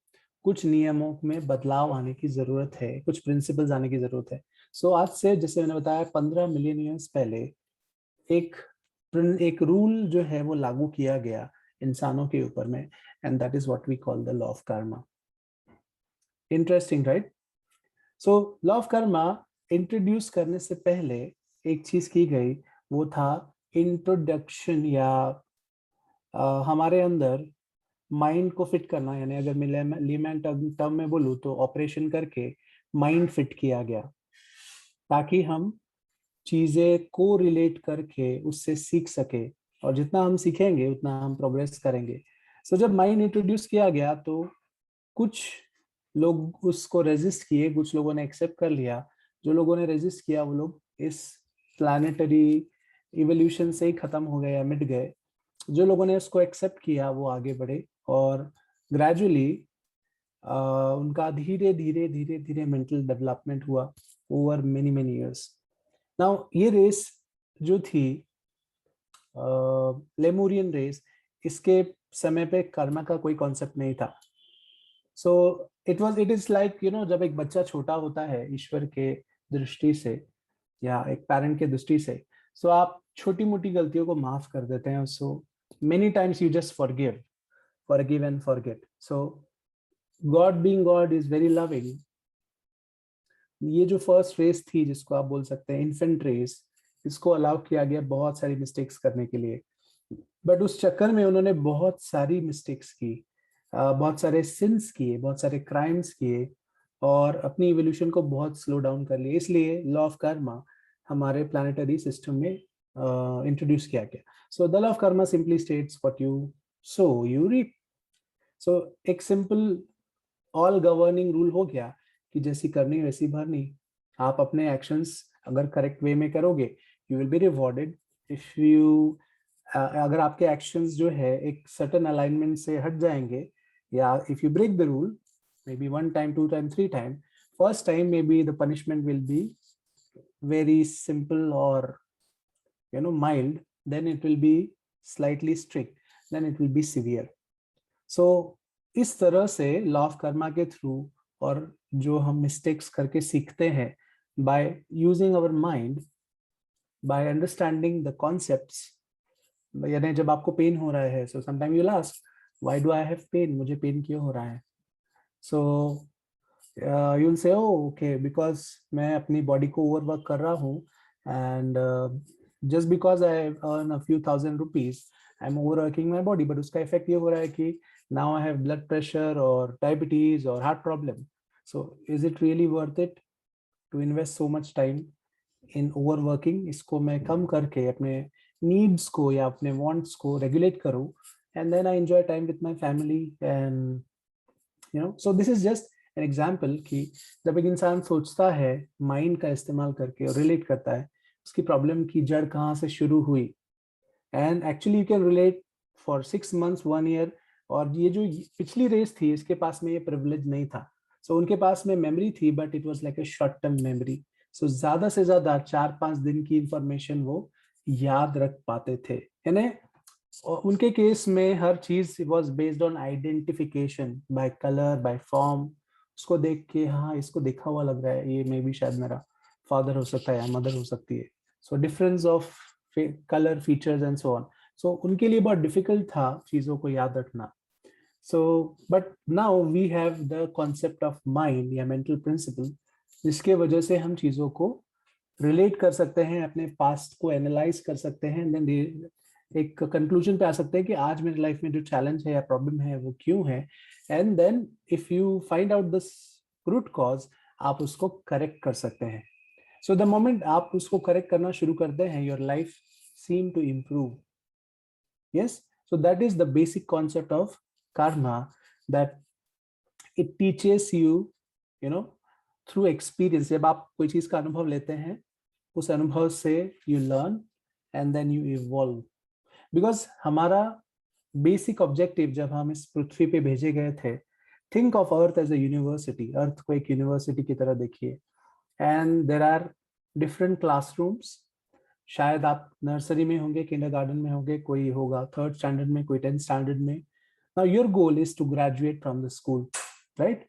कुछ नियमों में बदलाव आने की जरूरत है, कुछ प्रिंसिपल्स आने की जरूरत है. सो आज से, जैसे मैंने बताया, 15 मिलियन ईयर्स पहले एक एक रूल जो है वो लागू किया गया इंसानों के ऊपर में, and that is what we call the law of karma. Interesting, right? So law of karma introduce करने से पहले एक चीज की गई, वो था इंट्रोडक्शन, या हमारे अंदर माइंड को फिट करना. यानी अगर मैं लीमैन टर्म में बोलूँ तो ऑपरेशन करके माइंड फिट किया गया, ताकि हम चीजें को रिलेट करके उससे सीख सके, और जितना हम सीखेंगे उतना हम प्रोग्रेस करेंगे. सो जब माइंड इंट्रोड्यूस किया गया तो कुछ लोग उसको रेजिस्ट किए, कुछ लोगों ने एक्सेप्ट कर लिया. जो लोगों ने रेजिस्ट किया वो लोग इस प्लानिटरी इवोल्यूशन से ही खत्म हो गए या मिट गए. जो लोगों ने उसको एक्सेप्ट किया वो आगे बढ़े, और ग्रेजुअली उनका धीरे धीरे धीरे धीरे मेंटल डेवलपमेंट हुआ over many many years. Now ये रेस जो थी लेमोरियन रेस, इसके समय पे कर्मा का कोई कॉन्सेप्ट नहीं था. सो इट इज लाइक जब एक बच्चा छोटा होता है ईश्वर के दृष्टि से या एक पेरेंट के दृष्टि से, सो आप छोटी मोटी गलतियों को माफ कर देते हैं. So many times you just forgive and forget. So God being God is very loving. ये जो फर्स्ट रेस थी जिसको आप बोल सकते हैं इन्फेंट रेस, इसको अलाउ किया गया बहुत सारी मिस्टेक्स करने के लिए. बट उस चक्कर में उन्होंने बहुत सारी मिस्टेक्स की, बहुत सारे सिंस किए, बहुत सारे क्राइम्स किए, और अपनी इवोल्यूशन को बहुत स्लो डाउन कर लिया. इसलिए लॉ ऑफ कर्मा हमारे प्लानिटरी सिस्टम में इंट्रोड्यूस किया गया. So the law of karma simply states what you sow you reap. So एक सिंपल ऑल गवर्निंग रूल हो गया कि जैसी करनी वैसी भरनी. आप अपने एक्शंस अगर करेक्ट वे में करोगे, you will be rewarded. If you अगर आपके एक्शंस जो है एक सर्टेन अलाइनमेंट से हट जाएंगे, या if you break the rule maybe 1 time 2 time 3 time, first time maybe the punishment will be very simple और mild, then it will be slightly strict, then it will be severe. So इस तरह से law of Karma के through, और जो हम mistakes करके सीखते हैं by using our mind, by understanding the concepts. यानी जब आपको पेन हो रहा है, so sometime you ask why do I have pain, मुझे पेन क्यों हो रहा है. So you will say okay because मैं अपनी बॉडी को ओवरवर्क कर रहा हूँ, and just because I earn a few thousand rupees I am overworking my body. But उसका इफेक्ट ये हो रहा है कि now I have blood pressure or diabetes or heart problem. So is it really worth it to invest so much time in overworking? इसको मैं कम करके अपने needs को या अपने wants को regulate करूँ, and then I enjoy time with my family. And so this is just an example कि जब एक इंसान सोचता है mind का इस्तेमाल करके और relate करता है, उसकी problem की जड़ कहाँ से शुरू हुई. And actually you can relate for 6 months 1 year. और ये जो पिछली रेस थी, इसके पास में ये प्रिविलेज नहीं था. सो उनके पास में मेमोरी थी, but it was like a short term memory. So ज्यादा से ज्यादा 4-5 दिन की इंफॉर्मेशन वो याद रख पाते थे. यानी उनके केस में हर चीज was based on identification by colour, by form. उसको देख के हाँ इसको देखा हुआ लग रहा है, ये मे बी शायद मेरा फादर हो सकता है या मदर हो सकती है. So difference of colour, features and so on. So उनके लिए बहुत डिफिकल्ट था चीजों को याद रखना. So, but now we have the concept of mind या mental principle, जिसके वजह से हम चीजों को रिलेट कर सकते हैं, अपने पास्ट को एनालाइज कर सकते हैं, देन एक कंक्लूजन पे आ सकते हैं कि आज मेरी लाइफ में जो चैलेंज है या प्रॉब्लम है वो क्यों है. And then if you find out this root cause, आप उसको करेक्ट कर सकते हैं. सो द मोमेंट आप उसको करेक्ट करना शुरू करते हैं, your life seem to improve. Yes, so that is the basic concept of karma, that it teaches you through experience. जब आप कोई चीज का अनुभव लेते हैं, उस अनुभव से you learn and then you evolve. because हमारा बेसिक ऑब्जेक्टिव जब हम इस पृथ्वी पे भेजे गए थे, think of earth as a university. अर्थ को एक यूनिवर्सिटी की तरह देखिए, and there are different classrooms. शायद आप नर्सरी में होंगे, किंडरगार्टन में होंगे, कोई होगा 3rd स्टैंडर्ड में, कोई 10th स्टैंडर्ड में. Now your goal is to graduate from the school, right?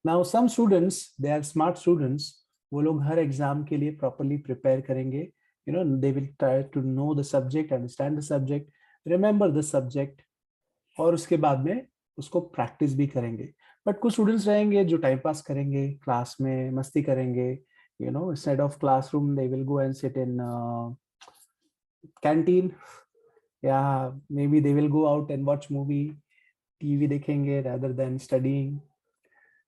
Now some students, they are smart students, वो लोग हर एग्जाम के लिए प्रॉपरली प्रिपेयर करेंगे, they will try to know the subject, understand the subject, remember the subject, और उसके बाद में उसको प्रैक्टिस भी करेंगे. बट कुछ स्टूडेंट्स रहेंगे जो टाइम पास करेंगे, क्लास में मस्ती करेंगे, instead of classroom they will go and sit in canteen, या maybe they will go out and watch movie, TV देखेंगे rather than studying.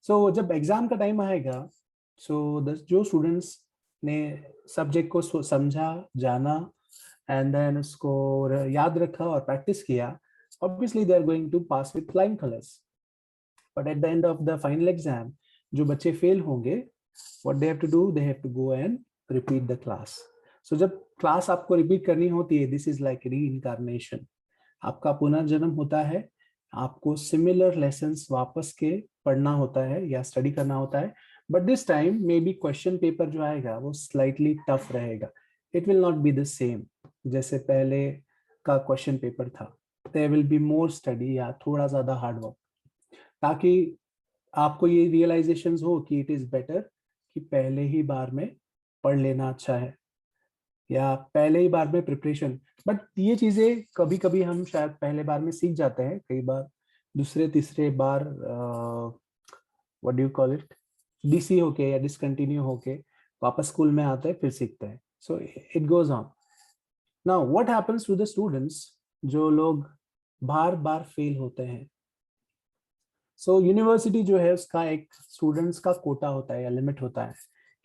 So जब एग्जाम का टाइम आएगा, जो स्टूडेंट्स ने सब्जेक्ट को समझा, जाना, एंड देन उसको याद रखा और प्रैक्टिस किया, obviously they are going to pass with flying colors. But at the end of the final exam, जो बच्चे फेल होंगे, what they have to do, they have to go and repeat the class. So जब class आपको repeat करनी होती है, this is like reincarnation. आपका पुनर्जन्म होता है, आपको सिमिलर लेसन्स वापस के पढ़ना होता है या स्टडी करना होता है. But this time maybe question paper जो आएगा वो स्लाइटली टफ रहेगा. It will not be the same जैसे पहले का क्वेश्चन पेपर था. There will be more study या थोड़ा ज्यादा हार्ड वर्क, ताकि आपको ये रियलाइजेशन हो कि इट इज बेटर कि पहले ही बार में पढ़ लेना अच्छा है, या पहले ही बार में प्रिपरेशन. बट ये चीजें कभी कभी हम शायद पहले बार में सीख जाते हैं, कई बार दूसरे तीसरे बार what do you call it, DC होके या डिसकंटिन्यू होके वापस स्कूल में आते हैं, फिर सीखते हैं. So it goes on. Now what happens to the students जो लोग बार बार फेल होते हैं. सो यूनिवर्सिटी जो है उसका एक स्टूडेंट्स का कोटा होता है या लिमिट होता है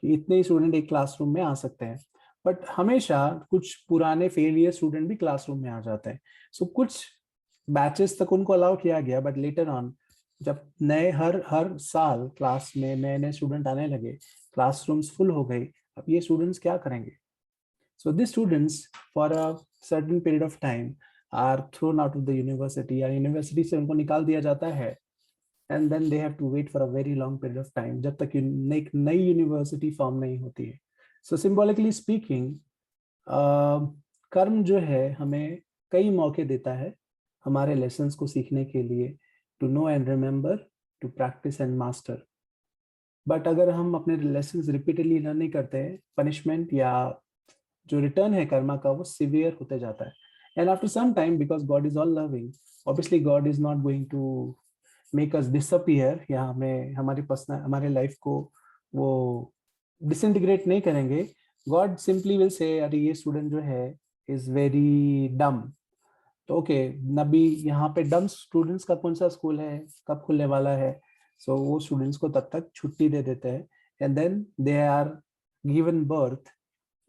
कि इतने ही स्टूडेंट एक क्लासरूम में आ सकते हैं. बट हमेशा कुछ पुराने फेलियर स्टूडेंट भी क्लासरूम में आ जाते हैं. सो कुछ बैचेस तक उनको अलाउ किया गया, बट लेटर ऑन जब नए हर साल क्लास में नए नए स्टूडेंट आने लगे, क्लासरूम्स फुल हो गई, अब ये स्टूडेंट्स क्या करेंगे. So this students for a certain period of time are thrown out of the university, या यूनिवर्सिटी से उनको निकाल दिया जाता है, and then they have to wait for a very long period of time जब तक एक नई यूनिवर्सिटी फॉर्म नहीं होती है. सो सिंबॉलिकली स्पीकिंग, कर्म जो है हमें कई मौके देता है हमारे लेसन्स को सीखने के लिए, to know and remember, to practice and master. But अगर हम अपने लेसन्स रिपीटेडली लर्न नहीं करते हैं, पनिशमेंट या जो रिटर्न है कर्मा का वो सिवियर होते जाता है. And after some time, because God is all loving, obviously God is not going to make us disappear, या हमें हमारे लाइफ को वो डिसइंटीग्रेट नहीं करेंगे. गॉड सिंपली विल से अरे ये स्टूडेंट जो है इज वेरी डम, तो ओके, नबी यहाँ पे डम स्टूडेंट्स का कौन सा स्कूल है, कब खुलने वाला है. सो वो स्टूडेंट्स को तब तक छुट्टी दे देते हैं, and then they are given birth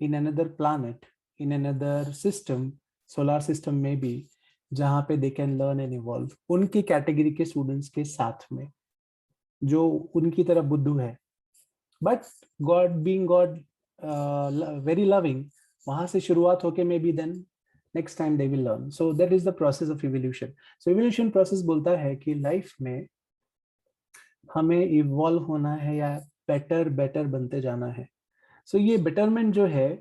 in another planet, in another system, solar system में भी, जहाँ पे they can learn and evolve उनकी कैटेगरी के स्टूडेंट्स के साथ में जो उनकी तरह बुद्धू है. But God being God very loving, वहां से शुरुआत होके maybe then next time they will learn. So that is the process of evolution. So evolution process बोलता है कि लाइफ में हमें इवॉल्व होना है या बेटर बनते जाना है. सो ये बेटरमेंट जो है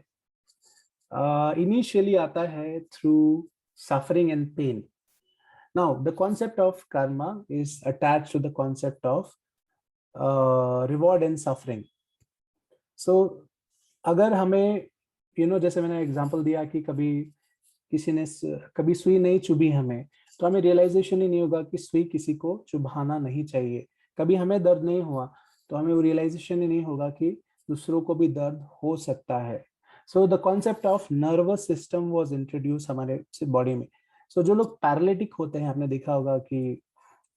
इनिशियली आता है through suffering and pain. Now, the concept of karma is attached to the concept of reward and suffering. So, अगर हमें जैसे मैंने एग्जांपल दिया कि कभी किसी ने कभी सुई नहीं चुभी हमें, तो हमें रियलाइजेशन ही नहीं होगा कि सुई किसी को चुभाना नहीं चाहिए. कभी हमें दर्द नहीं हुआ तो हमें वो रियलाइजेशन ही नहीं होगा कि दूसरों को भी दर्द हो सकता है. So the concept of nervous system was introduce हमारे बॉडी में. सो जो लोग पैरालिटिक होते हैं, आपने देखा होगा कि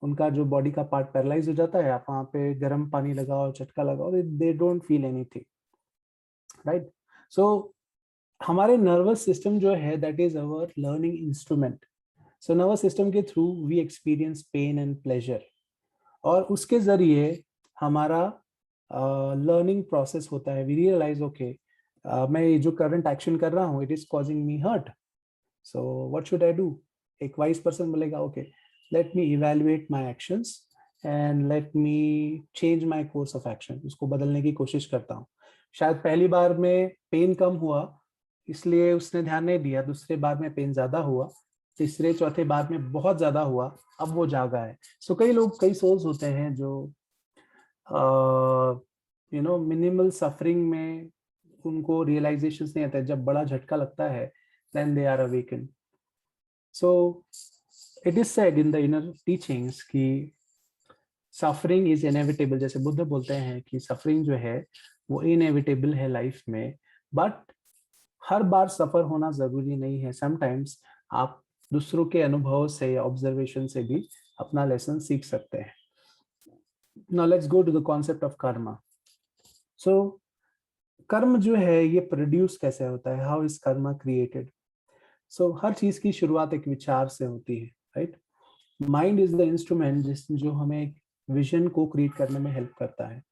उनका जो बॉडी का पार्ट पैरालाइज हो जाता है, आप वहाँ पे गर्म पानी लगाओ, झटका लगाओ, they don't feel anything, right. So हमारे नर्वस सिस्टम जो है that is our learning instrument. So nervous system के through we experience pain and pleasure, और उसके जरिए हमारा लर्निंग प्रोसेस होता है. वी रियलाइज ओके, मैं ये जो करंट एक्शन कर रहा हूँ, it is causing me hurt, so what should I do. एक वाइज पर्सन बोलेगा okay, let me evaluate my actions and let me change my course of action. उसको बदलने की कोशिश करता हूँ. शायद पहली बार में पेन कम हुआ इसलिए उसने ध्यान नहीं दिया, दूसरे बार में पेन ज्यादा हुआ, तीसरे चौथे बार में बहुत ज्यादा हुआ, अब वो जागा है. सो कई सोल्स होते हैं जो मिनिमल सफरिंग में उनको रियलाइजेशन नहीं आता है, जब बड़ा झटका लगता है then they are awaken. So it is said in the inner teachings कि सफरिंग इज इनएविटेबल. जैसे बुद्ध बोलते हैं कि सफरिंग जो है वो इनएविटेबल है लाइफ में, बट हर बार सफर होना जरूरी नहीं है. समटाइम्स आप दूसरों के अनुभव से या ऑब्जर्वेशन से भी अपना लेसन सीख सकते हैं. Now let's go to the concept of karma. So कर्म जो है ये प्रोड्यूस कैसे होता है, हाउ इज कर्मा क्रिएटेड. सो हर चीज की शुरुआत एक विचार से होती है, right. Mind is the instrument जो हमें एक विजन को क्रिएट करने में हेल्प करता है.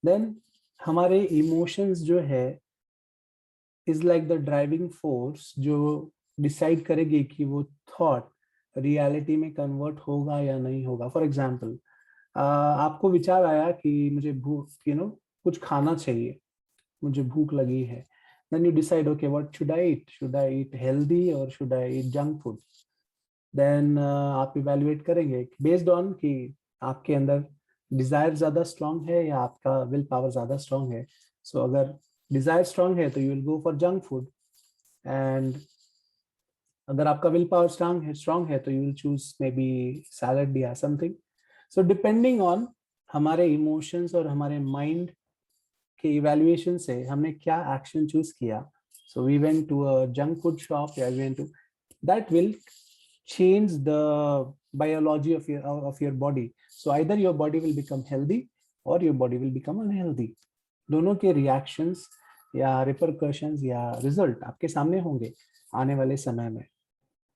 देन हमारे इमोशंस जो है is like the driving force जो डिसाइड करेगी कि वो थॉट रियलिटी में कन्वर्ट होगा या नहीं होगा. फॉर एग्जाम्पल, आपको विचार आया कि मुझे भूख कुछ खाना चाहिए, मुझे भूख लगी है. Then you decide, okay what should I eat healthy और should I eat junk food. Then आप इवेल्युएट करेंगे बेस्ड ऑन कि आपके अंदर डिजायर ज्यादा स्ट्रांग है या आपका विल पावर ज्यादा स्ट्रांग है. सो अगर डिजायर स्ट्रांग है तो you will go for junk food, and अगर आपका विल पावर स्ट्रांग है तो you will choose may be salad या समथिंग. सो डिपेंडिंग ऑन हमारे इमोशंस और हमारे माइंड के इवैल्यूएशन से हमने क्या एक्शन चूज किया. So we went to a junk food shop या we went to, that will change the biology of your body. So either your body will become healthy or your body will become unhealthy. दोनों के reactions या repercussions या result आपके सामने होंगे आने वाले समय में.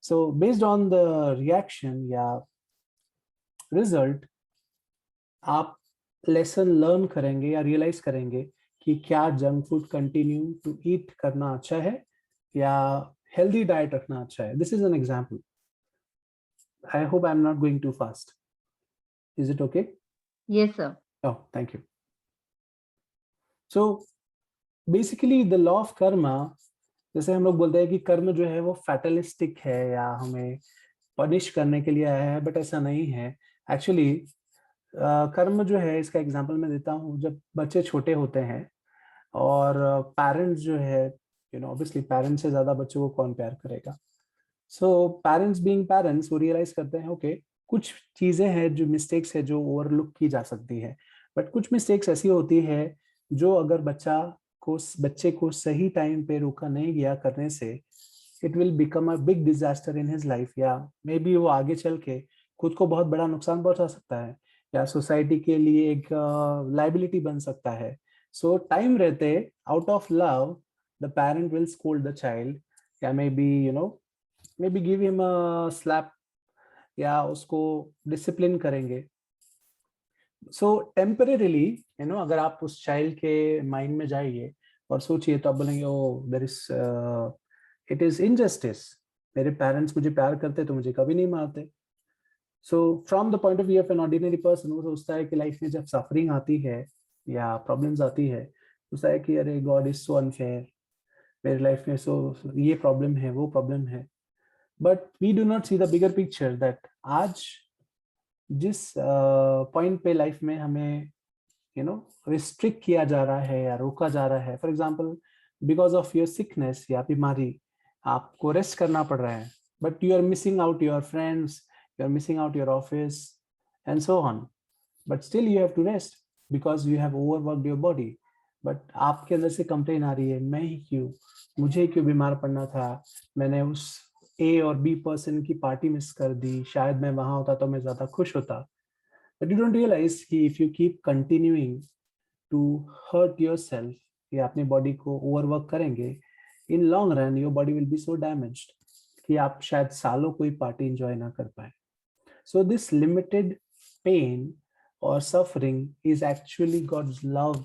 So based on the reaction या result आप lesson learn करेंगे या realize करेंगे कि क्या junk food continue to eat करना अच्छा है या हेल्दी डाइट रखना अच्छा है. This is an example. I hope I'm not going too fast. Is it okay? Yes, sir. Oh, thank you. So basically the law of karma, जैसे हम लोग बोलते हैं कि कर्म जो है वो फैटलिस्टिक है या हमें पनिश करने के लिए आया है, बट ऐसा नहीं है. एक्चुअली कर्म जो है, इसका एग्जांपल मैं देता हूँ. जब बच्चे छोटे होते हैं और पेरेंट्स जो है, ऑब्वियसली पेरेंट्स से ज्यादा बच्चों को कौन प्यार करेगा. सो पेरेंट्स बीइंग पेरेंट्स वो रियलाइज करते हैं ओके कुछ चीजें हैं जो मिस्टेक्स है जो ओवरलुक की जा सकती है, बट कुछ मिस्टेक्स ऐसी होती है जो अगर बच्चे को सही टाइम पे रोका नहीं गया करने से it will become a big disaster in his life, या मे बी वो आगे चल के खुद को बहुत बड़ा नुकसान पहुंचा सकता है या सोसाइटी के लिए एक लाइबिलिटी बन सकता है. सो टाइम रहते out of love the parent will scold the child या maybe maybe give him a slap या उसको डिसिप्लिन करेंगे. सो टेम्परेरीली अगर आप उस चाइल्ड के माइंड में जाइए और सोचिए तो आप बोलेंगे oh there is it is injustice, मेरे पेरेंट्स मुझे प्यार करते तो मुझे कभी नहीं मारते. So from the point of view of an ordinary person वो सोचता है कि लाइफ में जब सफरिंग आती है या प्रॉब्लम्स आती है सोचता है कि अरे गॉड इज सो अनफेयर, मेरी लाइफ में सो ये प्रॉब्लम है वो प्रॉब्लम है. But we do not see the bigger picture that आज जिस पॉइंट पे लाइफ में हमें रिस्ट्रिक्ट किया जा रहा है या रोका जा रहा है. For example because of your sickness या बीमारी आपको रेस्ट करना पड़ रहा है, but you are missing out your friends, you are missing out your office and so on, but still you have to rest because you have overworked your body. But आपके अंदर से कंप्लेन आ रही है मैं ही क्यों, मुझे क्यों बीमार पड़ना था, मैंने उस ए और बी पर्सन की पार्टी मिस कर दी, शायद मैं वहां होता तो मैं ज्यादा खुश होता. बट यू डोंट रियलाइज कि if you keep continuing to hurt yourself या अपनी बॉडी को ओवरवर्क करेंगे, in long run your body will be so damaged कि आप शायद सालों कोई पार्टी एंजॉय ना कर पाए. सो दिस लिमिटेड पेन और suffering is actually God's love.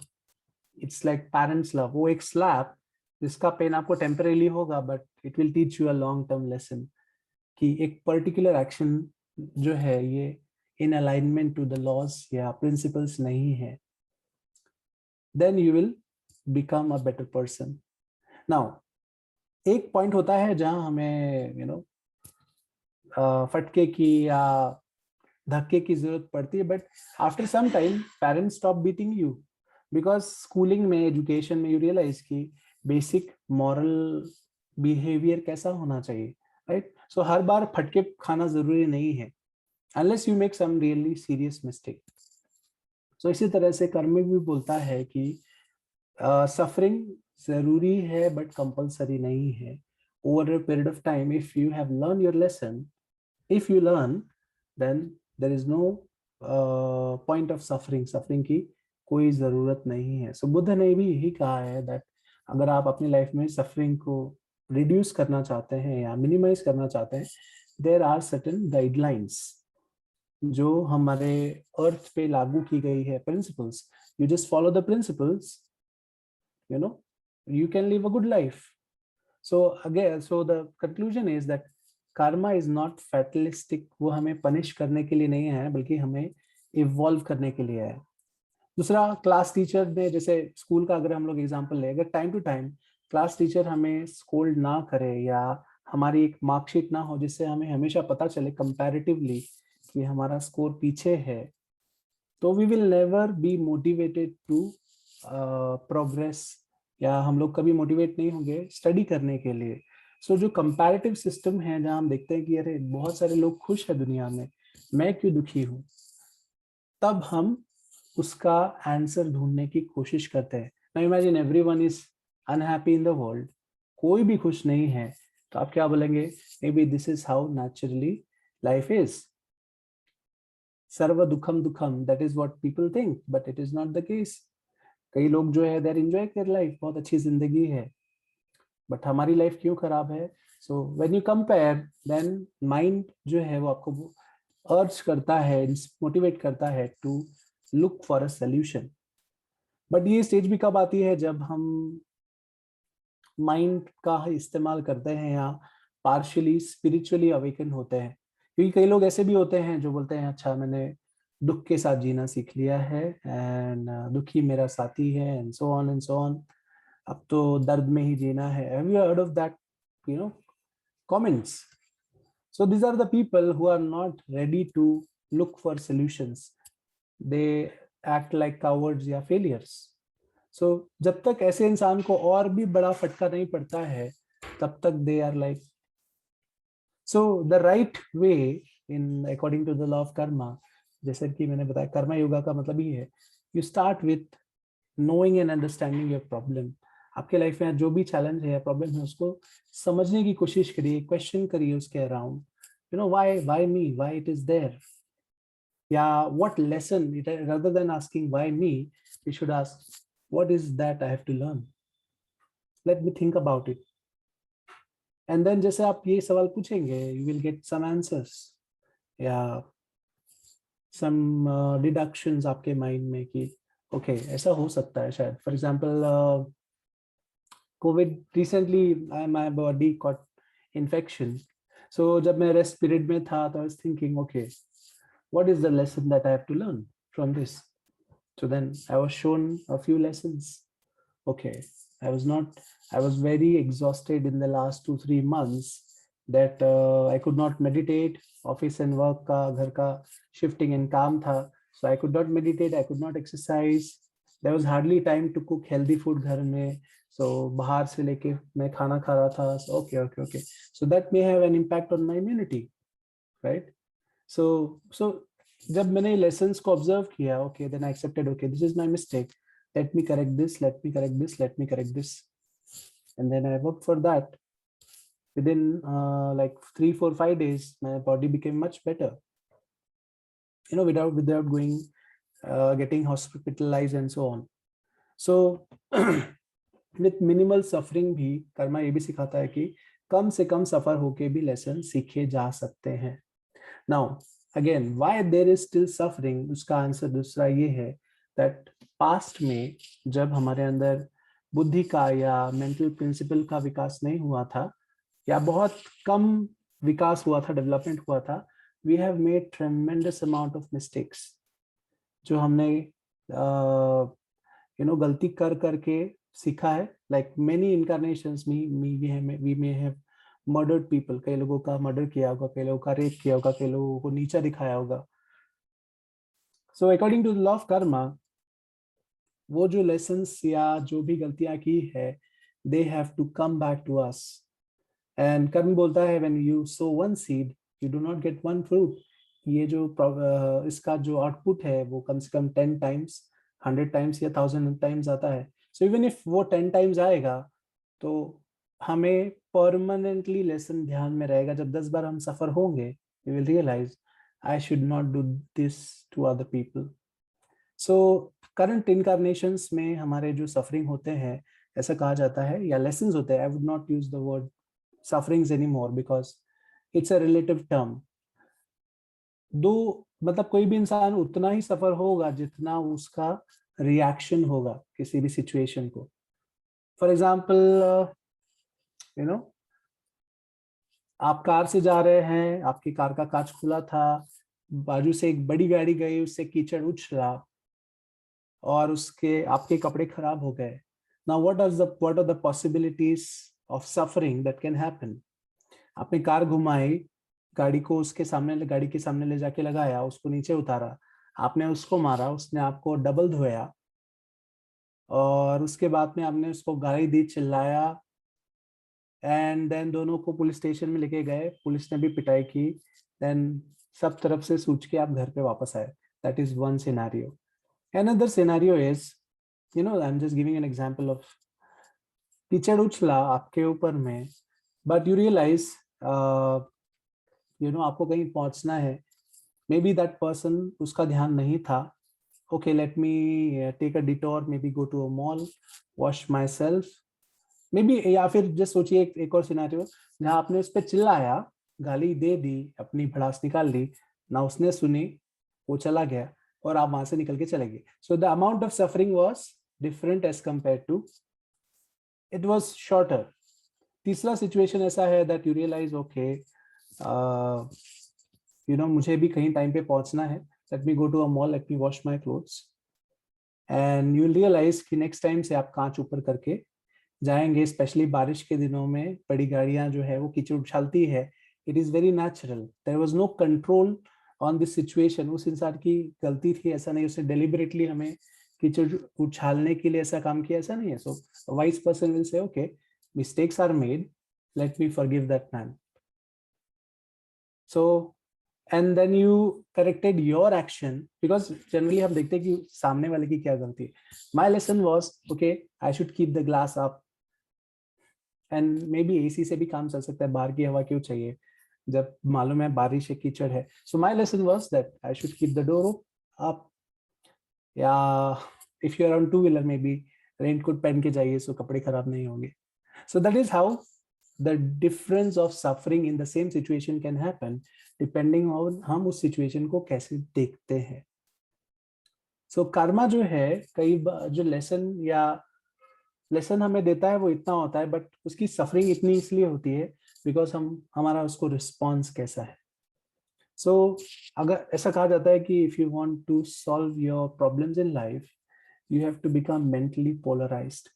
It's like parents love. वो एक स्लैप जिसका पेन आपको टेम्परेली होगा but it will teach you a long term lesson कि एक पर्टिकुलर एक्शन जो है ये in alignment to the laws या प्रिंसिपल्स नहीं है. Then you will become a better person. Now एक पॉइंट होता है जहां हमें फटके की या धक्के की जरूरत पड़ती है, but after some time parents stop beating you because schooling में एजुकेशन में यू रियलाइज की बेसिक मॉरल बिहेवियर कैसा होना चाहिए, राइट? सो हर बार फटके खाना जरूरी नहीं है, unless you make some really serious mistake. So इसी तरह से कर्म भी बोलता है कि सफरिंग जरूरी है बट कंपलसरी नहीं है। Over a period of time, if you have learn your lesson, if you learn, then there is no point of suffering की कोई जरूरत नहीं है। सो बुद्ध ने भी यही कहा है दैट अगर आप अपनी लाइफ में सफरिंग को रिड्यूस करना चाहते हैं या मिनिमाइज करना चाहते हैं, देयर आर सर्टेन गाइडलाइंस जो हमारे अर्थ पे लागू की गई है, principles. You just follow the principles, you know, you can live a good life. So again, so the conclusion is that karma is not fatalistic, वो हमें पनिश करने के लिए नहीं है बल्कि हमें इवॉल्व करने के लिए है। दूसरा, क्लास टीचर ने, जैसे स्कूल का अगर हम लोग एग्जांपल ले, अगर time to time class teacher हमें स्कोल्ड ना करे या हमारी एक मार्कशीट ना हो जिससे हमें हमेशा पता चले कंपैरेटिवली कि हमारा स्कोर पीछे है, तो we will never be motivated to progress, या हम लोग कभी मोटिवेट नहीं होंगे स्टडी करने के लिए। सो जो कंपैरेटिव सिस्टम है जहां हम देखते हैं कि अरे बहुत सारे लोग खुश है दुनिया में, मैं क्यों दुखी हूं, तब हम उसका आंसर ढूंढने की कोशिश करते हैं। Now imagine everyone is unhappy in the world, कोई भी खुश नहीं है, तो आप क्या बोलेंगे? Maybe this is how naturally life is, सर्व दुखम दुखम, that is what people think, but it is not the case. कई लोग जो है देर एंजॉय देयर लाइफ, बहुत अच्छी जिंदगी है, बट हमारी लाइफ क्यों खराब है? So when you compare, then mind जो है वो आपको अर्ज करता है, मोटिवेट करता है to look for a solution. But ये स्टेज भी कब आती है? जब हम माइंड का इस्तेमाल करते हैं या पार्शियली स्पिरिचुअली अवेकन होते हैं। क्योंकि कई लोग ऐसे भी होते हैं जो बोलते हैं अच्छा मैंने दुख के साथ जीना सीख लिया है एंड दुखी मेरा साथी है and so on and so on, अब तो दर्द में ही जीना है। Have you heard of that, you know, comments? So these are the people who are not ready to look for solutions. They act like cowards या failures. So जब तक ऐसे इंसान को और भी बड़ा फटका नहीं पड़ता है, तब तक they are like, so the right way in according to the law of karma, जैसे कि मैंने बताया कर्मा योगा का मतलब ही है, you start with knowing and understanding your problem. आपके लाइफ में जो भी चैलेंज है या प्रॉब्लम है उसको समझने की कोशिश करिए, क्वेश्चन करिए उसके around, you know, why me, why it is there, या what lesson, rather than asking why me, we should ask what is that I have to learn, let me think about it. And then जैसे आप ये सवाल पूछेंगे, you will get some answers या some deductions आपके mind में कि okay ऐसा हो सकता है शायद। For example Covid recently, my body caught infection, so जब मैं रेस्ट पीरियड में था तो I was thinking okay what is the lesson that I have to learn from this? So then I was shown a few lessons. Okay, I was very exhausted in the last 2-3 months that I could not meditate. Office and work का, घर का shifting and काम था, so I could not meditate, I could not exercise. There was hardly time to cook healthy food घर में, so बाहर से लेके मैं खाना खा रहा था. So okay. So that may have an impact on my immunity, right? So जब मैंने lessons को observe किया, okay, then I accepted, okay, this is my mistake, let me correct this, let me correct this, and then I worked for that. Within like 3-4-5 days my body became much better, you know, without going getting hospitalized and so on. So with minimal suffering भी कर्मा ये भी सिखाता है कि कम से कम सफर होके भी lesson सीखे जा सकते हैं। Now again, why there is still suffering, उसका आंसर दूसरा ये है that past में जब हमारे अंदर बुद्धि का या मेंटल प्रिंसिपल का विकास नहीं हुआ था या बहुत कम विकास हुआ था, डेवलपमेंट हुआ था, we have made tremendous amount of mistakes, जो हमने you know गलती कर करके सीखा है। like many incarnations we may have murdered people, कई लोगों का मर्डर किया होगा, कई लोगों का रेप किया होगा, कई लोगों को नीचा दिखाया होगा। So according to the law of karma, वो जो लेसन्स या जो भी गलतियां की है they have to come back to us. And कर्म बोलता है when you sow one seed you do not get one fruit. ये जो इसका जो आउटपुट है वो कम से कम 10 टाइम्स 100 टाइम्स या 1000 टाइम्स आता है. सो इवन इफ वो 10 टाइम्स आएगा तो हमें परमानेंटली लेसन ध्यान में रहेगा. जब 10 बार हम सफर होंगे we will realize I should not do this to other people. So current incarnations में हमारे जो सफरिंग होते हैं ऐसा कहा जाता है या लेसन्स होते हैं. I would not use the word sufferings anymore because it's a relative term. दो मतलब कोई भी इंसान उतना ही सफर होगा जितना उसका रिएक्शन होगा किसी भी सिचुएशन को. फॉर एग्जाम्पल यू नो आप कार से जा रहे हैं, आपकी कार का कांच खुला था, बाजू से एक बड़ी गाड़ी गई, उससे कीचड़ उछला और उसके आपके कपड़े खराब हो गए. Now what are the possibilities of suffering that can happen. आपने कार घुमाई, गाड़ी के सामने ले जाके लगाया, उसको नीचे उतारा, आपने उसको मारा, उसने आपको डबल धोया और उसके बाद में आपने उसको गाली दी, चिल्लाया एंड देन दोनों को पुलिस स्टेशन में लेके गए, पुलिस ने भी पिटाई की, देन सब तरफ से सूझ के आप घर पे वापस आए. That is one scenario. Another scenario is I am just giving an example of कीचड़ उछला आपके ऊपर में, बट यू रियलाइज आपको कहीं पहुंचना है. मे बी दैट पर्सन उसका ध्यान नहीं था. Okay, let me take a detour, maybe go to a mall, wash myself, maybe. या फिर जस्ट सोचिए एक और सिनेरियो जहां आपने उस पर चिल्लाया, गाली दे दी, अपनी भड़ास निकाल ली, ना उसने सुनी, वो चला गया और आप वहां से निकल के चले गए. So the amount of suffering was different as compare to, it was shorter. तीसरा सिचुएशन ऐसा है दैट यू रियलाइज ओके मुझे भी कहीं टाइम पे पहुंचना है, let me go to a mall, let me wash my clothes, and you realize कि नेक्स्ट टाइम से आप कांच ऊपर करके जाएंगे. स्पेशली बारिश के दिनों में बड़ी गाड़ियां जो है वो कीचड़ उछालती है. It is very natural. There was no control on this situation. उस इंसान की गलती थी, ऐसा नहीं उसने डेलिबरेटली हमें कीचड़ उछालने के लिए ऐसा काम किया, ऐसा नहीं है. So wise person will say okay, mistakes are made, let me forgive that man. So and then you corrected your action, because generally हम देखते हैं कि सामने वाले की क्या गलती है. My lesson was okay, I should keep the glass up, and maybe AC से भी काम चल सकता है, बाहर की हवा क्यों चाहिए जब मालूम है बारिश है, कीचड़ है. So my lesson was that I should keep the door up. या if you are on two-wheeler, maybe raincoat पहन के जाइए so कपड़े खराब नहीं होंगे. So that is how the difference of suffering in the same situation can happen depending on हम उस situation को कैसे देखते हैं. So कर्मा जो है कई जो लेसन हमें देता है वो इतना होता है, बट उसकी सफरिंग इतनी इसलिए होती है बिकॉज हमारा उसको रिस्पॉन्स कैसा है. सो अगर ऐसा कहा जाता है कि if you want to solve your problems in life you have to become mentally polarized.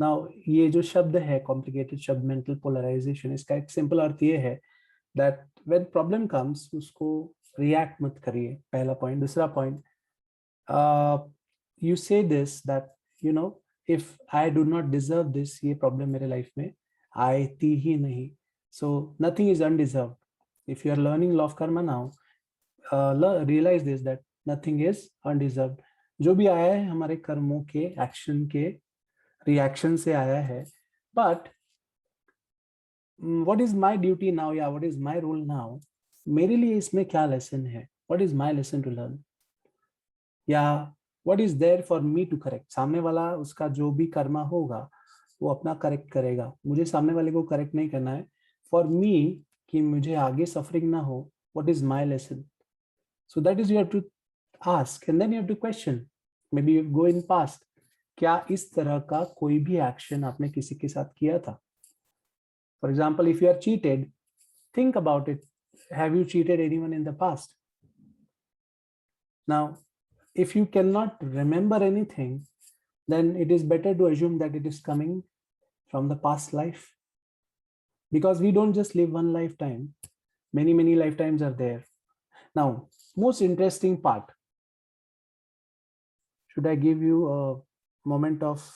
Now ये जो शब्द है कॉम्प्लिकेटेड शब्द मेंटल पोलराइजेशन, इसका एक सिंपल अर्थ ये है दैट व्हेन प्रॉब्लम कम्स उसको रिएक्ट मत करिए, पहला पॉइंट. दूसरा point, you say this that if I do not deserve this, ये प्रॉब्लम मेरे लाइफ में आती ही नहीं. So nothing is undeserve. If you are learning law of karma now, realize this that nothing is undeserve. जो भी आया है हमारे कर्मों के, एक्शन के रिएक्शन से आया है. But what is my duty now, या what is my role now, मेरे लिए इसमें क्या लेसन है, what is my lesson to learn, या what is there for me to correct. सामने वाला उसका जो भी कर्मा होगा वो अपना करेक्ट करेगा, मुझे सामने वाले को करेक्ट नहीं करना है. फॉर मी कि मुझे आगे सफरिंग ना हो, what is my lesson. So that is you have to ask and then you have to question. Maybe you go in past, क्या इस तरह का कोई भी एक्शन आपने किसी के साथ किया था. For example, if you are cheated, think about it. Have you cheated anyone in the past? Now, if you cannot remember anything, then it is better to assume that it is coming from the past life. Because we don't just live one lifetime. Many lifetimes are there. Now, most interesting part. Should I give you a moment of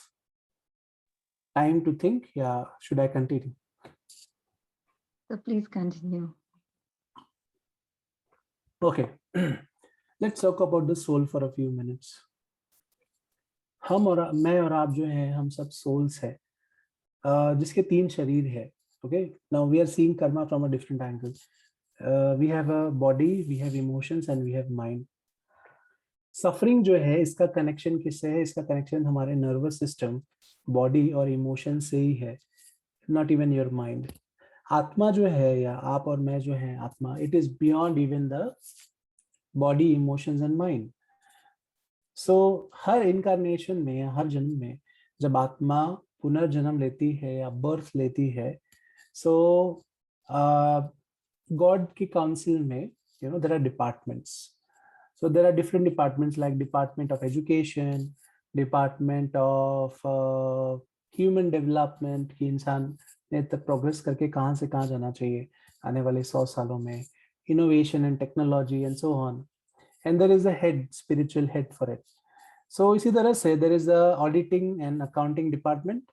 time to think? Yeah, should I continue? So please continue. Okay. Let's talk about the soul for a few minutes. मैं और आप जो हैं, हम सब souls हैं, जिसके 3 शरीर है. Okay, now we are seeing karma from a different angle. We have a body, we have emotions and we have mind. Suffering जो है, इसका कनेक्शन किससे है? इसका कनेक्शन हमारे नर्वस सिस्टम, बॉडी और इमोशन से ही है, नॉट इवन योर माइंड. आत्मा जो है, या आप और मैं जो है आत्मा, it is beyond even the body, emotions and mind. So her incarnation में या हर जन्म में जब आत्मा पुनर्जन्म लेती है या बर्थ लेती है, सो गॉड की काउंसिल में there are departments. So there are different departments like Department of Education, Department of Human Development, कि इंसान ने तक प्रोग्रेस करके कहाँ से कहाँ जाना चाहिए आने वाले 100 सालों में, Innovation and Technology and so on. And there is a head, spiritual head for it. So इसी तरह से there is a Auditing and Accounting Department.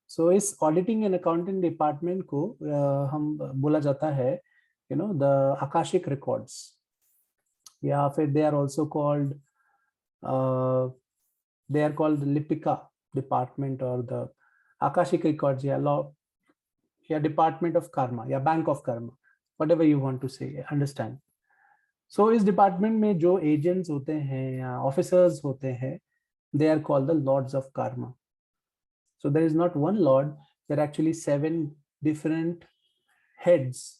So इस Auditing and Accounting Department को हम बोला जाता है the Akashic Records. या फिर they are also called Lipika department or the Akashic Records या law या Department of Karma या Bank of Karma, whatever you want to say, understand. So इस department में जो agents होते हैं या officers होते हैं, they are called the Lords of Karma. So there is not one Lord, there are actually 7 different heads.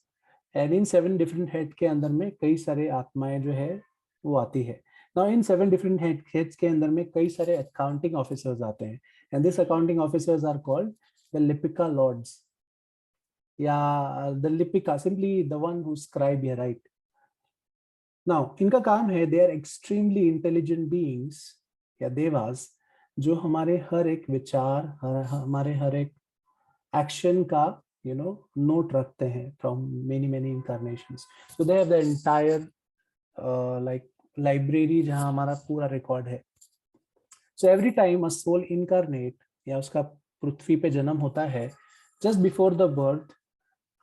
And in 7 different head के अंदर में कई सारे आत्माएं जो है वो आती है. Now in 7 different heads के अंदर में कई सारे accounting officers आते हैं. And these accounting officers are called the Lipika Lords. Yeah, the Lipika, simply the one who scribe here, right? Now इनका काम है, they are extremely intelligent beings या देवास, जो हमारे हर एक विचार, हमारे हर एक एक्शन का note रखते हैं from many incarnations. So they have the entire like library जहाँ हमारा पूरा record है. So every time a soul incarnate या उसका पृथ्वी पे जन्म होता है, just before the birth,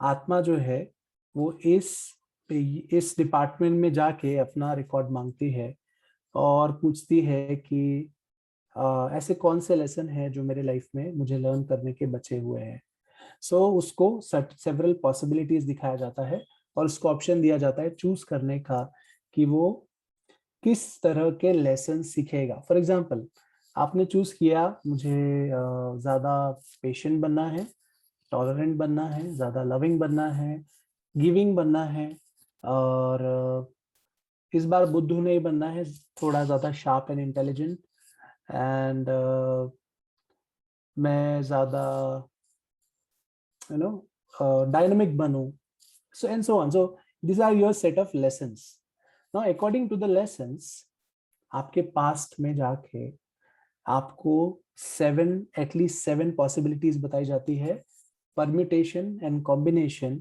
आत्मा जो है वो इस डिपार्टमेंट में जाके अपना रिकॉर्ड मांगती है और पूछती है कि ऐसे कौन से लेसन है जो मेरे लाइफ में मुझे लर्न करने के बचे हुए हैं. सो उसको सेवरल पॉसिबिलिटीज दिखाया जाता है और उसको ऑप्शन दिया जाता है चूज करने का कि वो किस तरह के लेसन सीखेगा. फॉर एग्जांपल, आपने चूज किया मुझे ज्यादा पेशेंट बनना है, टॉलरेंट बनना है, ज्यादा लविंग बनना है, गिविंग बनना है, और इस बार बुद्धू नहीं बनना है, थोड़ा ज्यादा शार्प एंड इंटेलिजेंट, एंड मैं ज्यादा dynamic banu, so and so on. So these are your set of lessons. Now according to the lessons, आपके past में जाके आपको at least 7 possibilities बताई जाती है, permutation and combination,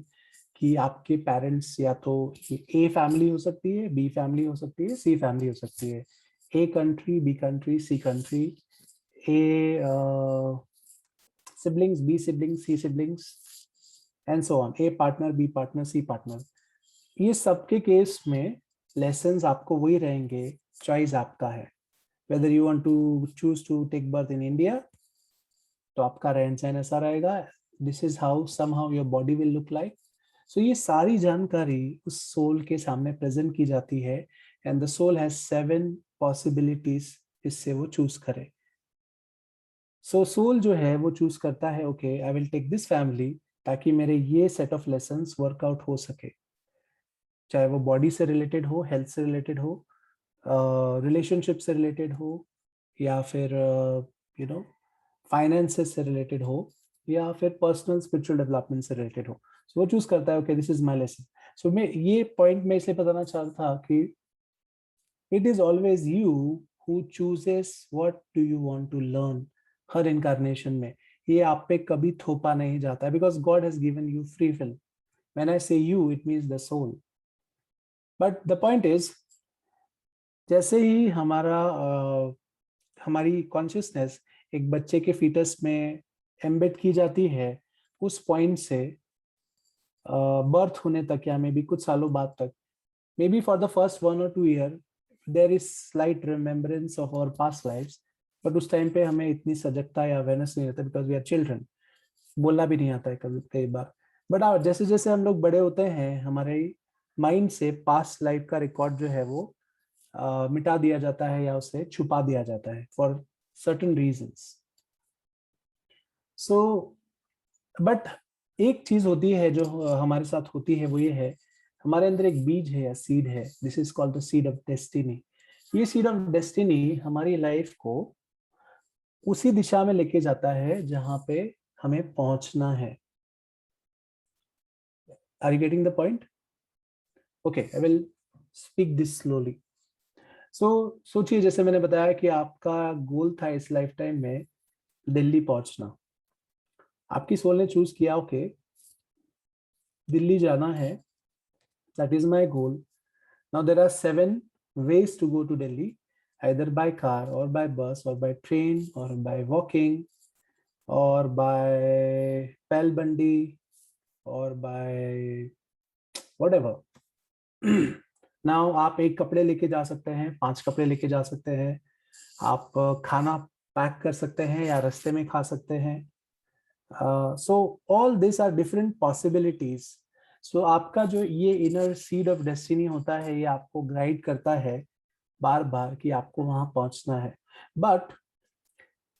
कि आपके पेरेंट्स या तो A फैमिली हो सकती है, B फैमिली हो सकती है, C फैमिली हो सकती है, A country, B country, C country, A siblings, B siblings, C siblings, and so on. A partner, B partner, C partner. ये सबके केस में lessons आपको वही रहेंगे, choice आपका है. Whether you want to choose to take birth in India, तो आपका रहन सहन ऐसा रहेगा. This is how somehow your body will look like. So ये सारी जानकारी उस soul के सामने present की जाती है, and the soul has 7 possibilities इससे वो choose करे. सो सोल जो है वो चूज करता है, okay I will take this family ताकि मेरे ये सेट ऑफ लेसन्स वर्कआउट हो सके, चाहे वो बॉडी से रिलेटेड हो, हेल्थ से रिलेटेड हो, रिलेशनशिप से रिलेटेड हो, या फिर फाइनेंसेस से रिलेटेड हो, या फिर पर्सनल स्पिरिचुअल डेवलपमेंट से रिलेटेड हो. सो वो चूज करता है, okay this is my lesson. So मैं ये पॉइंट में इसलिए बताना चाहता था कि it is always you who chooses what do you want to learn. हर इनकारनेशन में ये आप पे कभी थोपा नहीं जाता है, because God has given you free will. When I say you, it means the soul. But the point is, जैसे ही हमारी कॉन्शियसनेस एक बच्चे के फीटस में एम्बेड की जाती है उस पॉइंट से बर्थ होने तक या मे बी कुछ सालों बाद तक, maybe for the first 1 or 2 year there is slight remembrance of our past lifes, but उस टाइम पे हमें इतनी सजगता या अवेयरनेस नहीं रहता बिकॉज वी आर चिल्ड्रन, बोलना भी नहीं आता है कभी कई बार। बट जैसे जैसे हम लोग बड़े होते हैं हमारे माइंड से पास्ट लाइफ का रिकॉर्ड जो है वो मिटा दिया जाता है या उसे छुपा दिया जाता है for certain reasons. So but एक चीज होती है जो हमारे साथ होती है, वो ये है हमारे अंदर एक बीज है या सीड है, this is called the seed of destiny. ये सीड ऑफ डेस्टिनी हमारी लाइफ को उसी दिशा में लेके जाता है जहां पे हमें पहुंचना है। Are you getting the point? Okay, I will speak this slowly. So सोचिए, जैसे मैंने बताया कि आपका गोल था इस लाइफ टाइम में दिल्ली पहुंचना। आपकी सोल ने चूज किया ओके दिल्ली जाना है, that is my goal. Now there are 7 ways to go to Delhi, either by car or by bus or by train or by walking or by Palbandi or by whatever. Now आप एक कपड़े लेके जा सकते हैं, 5 कपड़े लेके जा सकते हैं, आप खाना पैक कर सकते हैं या रास्ते में खा सकते हैं। So all this are different possibilities. So आपका जो ये इनर सीड ऑफ डेस्टिनी होता है ये आपको गाइड करता है बार बार कि आपको वहां पहुंचना है। बट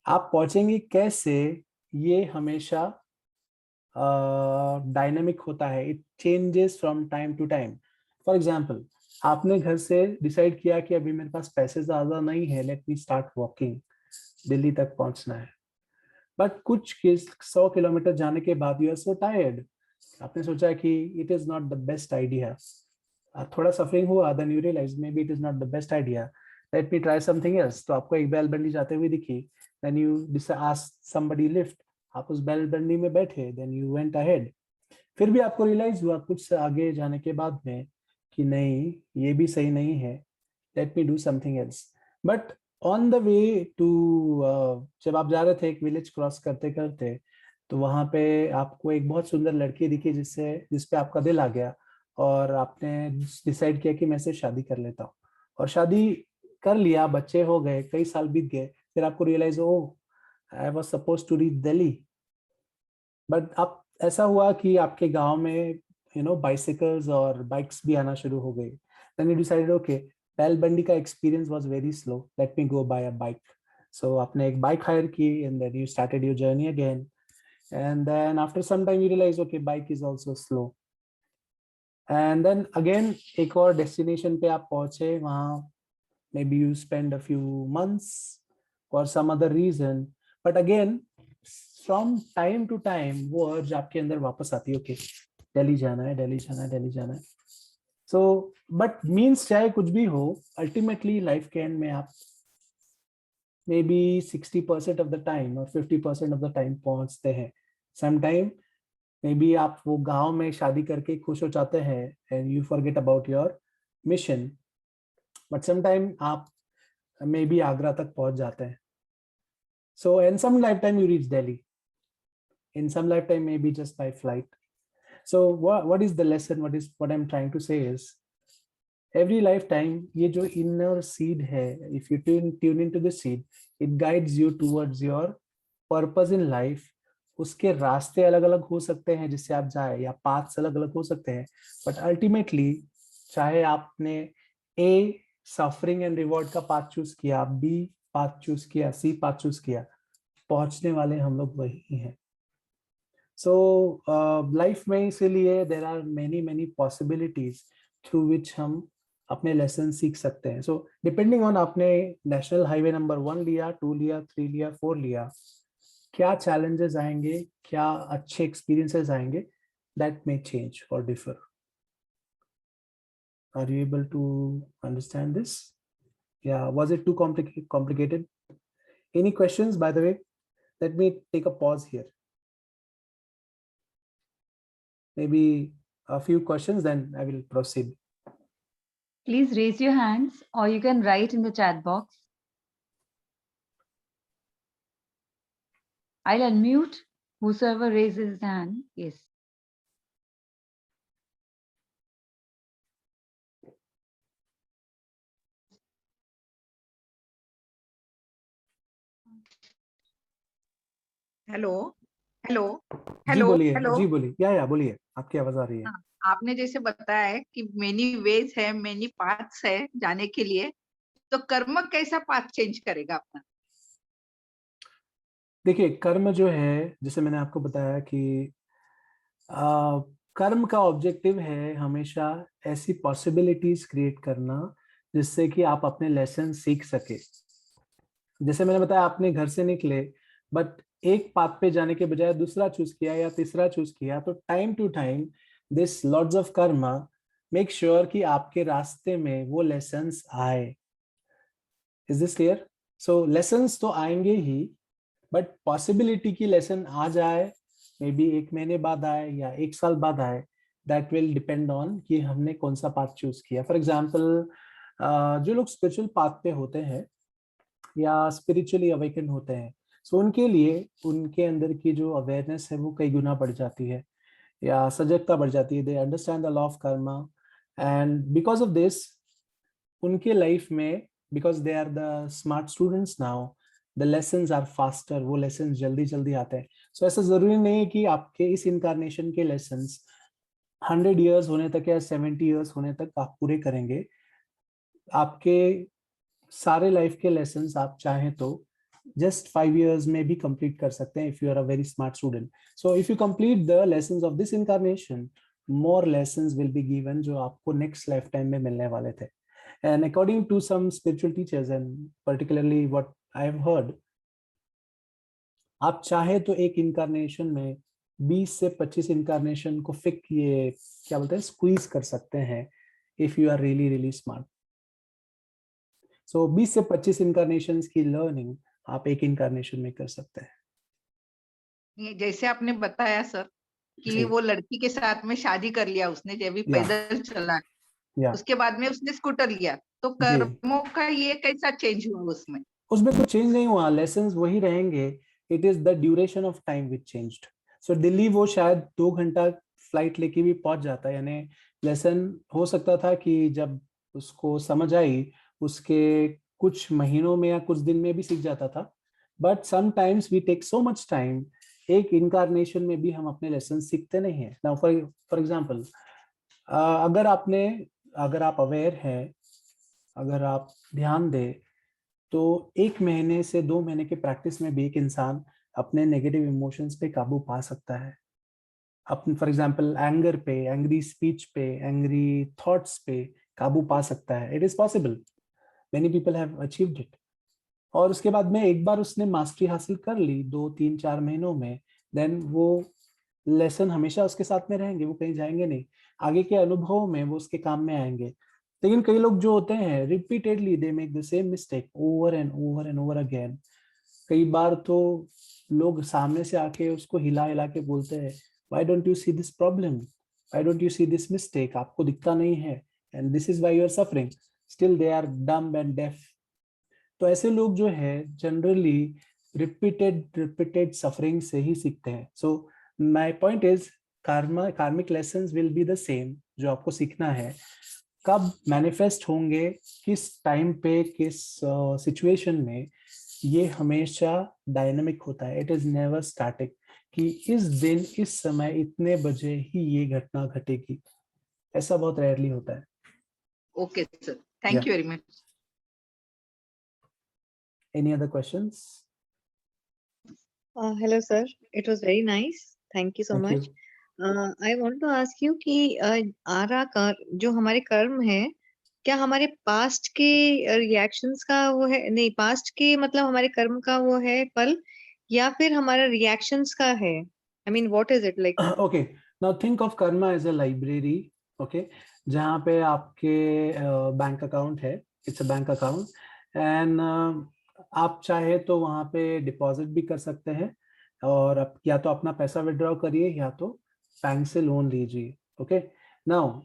आप पहुंचेंगे कैसे, ये हमेशा डायनेमिक होता है, it changes from time to time. For example, आपने घर से डिसाइड किया कि अभी मेरे पास पैसे ज्यादा नहीं है, लेट मी स्टार्ट वॉकिंग, दिल्ली तक पहुंचना है। बट कुछ 100 किलोमीटर जाने के बाद यू आर सो टायर्ड, आपने सोचा कि it is not the best idea, थोड़ा सफरिंग हुआ, then you realize maybe it is not the best idea, let me try something else. तो आपको एक बैलबंडी जाते हुए दिखी, then you ask somebody lift, आप उस बैलबंडी में बैठे, देन यू वेंट अहेड। फिर भी आपको रियलाइज हुआ कुछ आगे जाने के बाद में कि नहीं ये भी सही नहीं है, let me do something else. But on the way to, जब आप जा रहे थे एक विलेज क्रॉस करते करते, तो वहां पे आपको एक बहुत सुंदर लड़की दिखी जिसपे आपका दिल आ गया और आपने डिसाइड किया कि मैं इससे शादी कर लेता हूँ, और शादी कर लिया, बच्चे हो गए, कई साल बीत गए, फिर आपको realize oh I was suppose to reach Delhi. But अब ऐसा हुआ कि आपके गांव में बाइसिकल्स और बाइक्स भी आना शुरू हो गई, देन यू डिसाइडेड ओके बैलबंडी का experience was very slow, let me go by a bike. So आपने एक बाइक हायर की and then you started your journey again, and then after some time you realise okay bike is also slow, and then again एक और destination पे आप पहुंचे, वहां maybe you spend a few months for some other reason, but again from time to time वो अर्ज आपके अंदर वापस आती है, ओके दिल्ली जाना है, दिल्ली जाना है, दिल्ली जाना है। सो बट मीन्स चाहे कुछ भी हो, अल्टीमेटली लाइफ के एंड में आप may be 60% of the time और 50% ऑफ द टाइम पहुंचते हैं। समटाइम मे बी आप वो गांव में शादी करके खुश हो जाते हैं and you forget about your mission, but sometime आप मे बी आगरा तक पहुंच जाते हैं। So in some lifetime you reach Delhi, in some lifetime maybe just by flight. So what is the lesson, what I'm trying to say is every lifetime ये जो inner seed है, if you tune into the seed, it guides you towards your purpose in life. उसके रास्ते अलग अलग हो सकते हैं जिससे आप जाए, या पाथ्स अलग अलग हो सकते हैं, बट अल्टीमेटली चाहे आपने ए सफरिंग एंड रिवॉर्ड का पाथ चूज किया, बी पाथ चूज किया, सी पाथ चूज किया, पहुंचने वाले हम लोग वही हैं। सो लाइफ में इसीलिए there are many many possibilities through which हम अपने लेसन सीख सकते हैं। सो डिपेंडिंग ऑन आपने नेशनल हाईवे नंबर 1 लिया, 2 लिया, 3 लिया, 4 लिया, क्या चैलेंजेस आएंगे, क्या अच्छे एक्सपीरियंसेस आएंगे, दैट मे चेंज और differ. Are you able to understand this? या was it too complicated? Any questions, by the way? Let me take a pause here. Maybe a few questions, then I will proceed. Please raise your hands or you can write in the chat box. I'll unmute Whosoever raises his hand, yes. Hello hello जी hello बोलिए, hello. जी बोलिए, या बोलिए, आपकी आवाज आ रही है। हाँ, आपने जैसे बताया है कि मेनी वेज है, मेनी पाथ्स है जाने के लिए, तो कर्म कैसा पाथ चेंज करेगा अपना? देखिए, कर्म जो है, जैसे मैंने आपको बताया कि कर्म का ऑब्जेक्टिव है हमेशा ऐसी पॉसिबिलिटीज क्रिएट करना जिससे कि आप अपने लेसन सीख सके। जैसे मैंने बताया, आपने घर से निकले, बट एक पाथ पे जाने के बजाय दूसरा चूज किया या तीसरा चूज किया, तो time to time this lords of karma make sure कि आपके रास्ते में वो लेसन्स आए। Is this clear? So lessons तो आएंगे ही, बट पॉसिबिलिटी की लेसन आ जाए, मे बी 1 महीने बाद आए या 1 साल बाद आए, दैट विल डिपेंड ऑन कि हमने कौन सा पाथ चूज किया। फॉर एग्जाम्पल, जो लोग स्पिरिचुअल पाथ पे होते हैं या स्पिरिचुअली अवेकन होते हैं, सो उनके लिए उनके अंदर की जो अवेयरनेस है वो कई गुना बढ़ जाती है या सजगता बढ़ जाती है। They understand the law of karma, and because of this उनके लाइफ में, because they are the smart students now, the lessons are faster, वो लेसन्स जल्दी जल्दी आते हैं। सो ऐसा जरूरी नहीं है कि आपके इस इनकारनेशन के लेसन्स 100 ईयर्स होने तक या 70 ईयर्स होने तक आप पूरे करेंगे। आपके सारे लाइफ के लेसन्स आप चाहें तो जस्ट 5 ईयर्स में भी कंप्लीट कर सकते हैं, if you are a very smart student. So if you complete the lessons of this incarnation, more lessons will be given जो आपको नेक्स्ट लाइफ टाइम में मिलने वाले थे। And according to some spiritual teachers, and particularly what I have heard, आप चाहे तो एक इनकारनेशन में 20 से 25 इनकारनेशन को फिक ये क्या बोलते हैं, स्क्वीज कर सकते हैं, if you are really really smart. So 20 से 25 इनकारनेशन की लर्निंग आप एक इनकारनेशन में कर सकते हैं। ये जैसे आपने बताया सर कि जी, वो लड़की के साथ में शादी कर लिया उसने, जब भी या पैदल चला, या उसके बाद में उसने स्कूटर लिया, तो जी, कर्मों का ये कैसा चेंज हुआ उसमें? उसमें कुछ चेंज नहीं हुआ, लेसन्स वही रहेंगे। It is the duration of time which changed. So Delhi वो शायद 2 घंटा फ्लाइट लेके भी पहुंच जाता, यानी लेसन हो सकता था कि जब उसको समझ आई उसके कुछ महीनों में या कुछ दिन में भी सीख जाता था। But sometimes we take so much time, एक इनकारनेशन में भी हम अपने लेसन सीखते नहीं है। नाउ फॉर एग्जाम्पल, अगर आप अवेयर हैं, अगर आप ध्यान दें, तो 1 महीने से 2 महीने की प्रैक्टिस में भी एक इंसान अपने नेगेटिव इमोशंस पे काबू पा सकता है। अपन फॉर एग्जांपल एंगर पे, एंग्री स्पीच पे, एंग्री थॉट्स पे काबू पा सकता है। It is possible, many people have achieved it. और उसके बाद में एक बार उसने मास्टरी हासिल कर ली 2 3 4 महीनों में, देन वो लेसन हमेशा उसके साथ में रहेंगे, वो कहीं जाएंगे नहीं। आगे के अनुभवों में वो उसके काम में आएंगे। लेकिन कई लोग जो होते हैं, repeatedly they make the same mistake over and over and over again. कई बार तो लोग सामने से आके उसको हिला हिला के बोलते हैं, why don't you see this problem, why don't you see this mistake, आपको दिखता नहीं है, and this is why you are suffering. Still they are dumb and deaf. तो ऐसे लोग जो है जनरली रिपीटेड सफरिंग से ही सीखते हैं। सो माय पॉइंट इज, कार्मिक lessons will B the same. जो आपको सीखना है कब मैनिफेस्ट होंगे, किस टाइम पे, किस सिचुएशन में, ये हमेशा डायनामिक होता है। इट इज नेवर स्टैटिक कि इस दिन इस समय इतने बजे ही ये घटना घटेगी, ऐसा बहुत रेयरली होता है। ओके सर, या thank you very much. Any other questions? Hello, sir. It was very nice. Thank you so thank you. much. I want to ask you कि आरा कर जो हमारे कर्म है, क्या हमारे पास्ट के रिएक्शंस का वो है, नहीं पास्ट के मतलब हमारे कर्म का वो है फल, या फिर हमारा रिएक्शंस का है? I mean, what is it like? Okay, now think of karma as a library. Okay, जहाँ पे आपके बैंक अकाउंट है, it's a bank account, and आप चाहे तो वहाँ पे डिपॉजिट भी कर सकते हैं, और आप या तो अपना पैसा विड्रॉ करिए या तो बैंक से लोन लीजिए। ओके, नाउ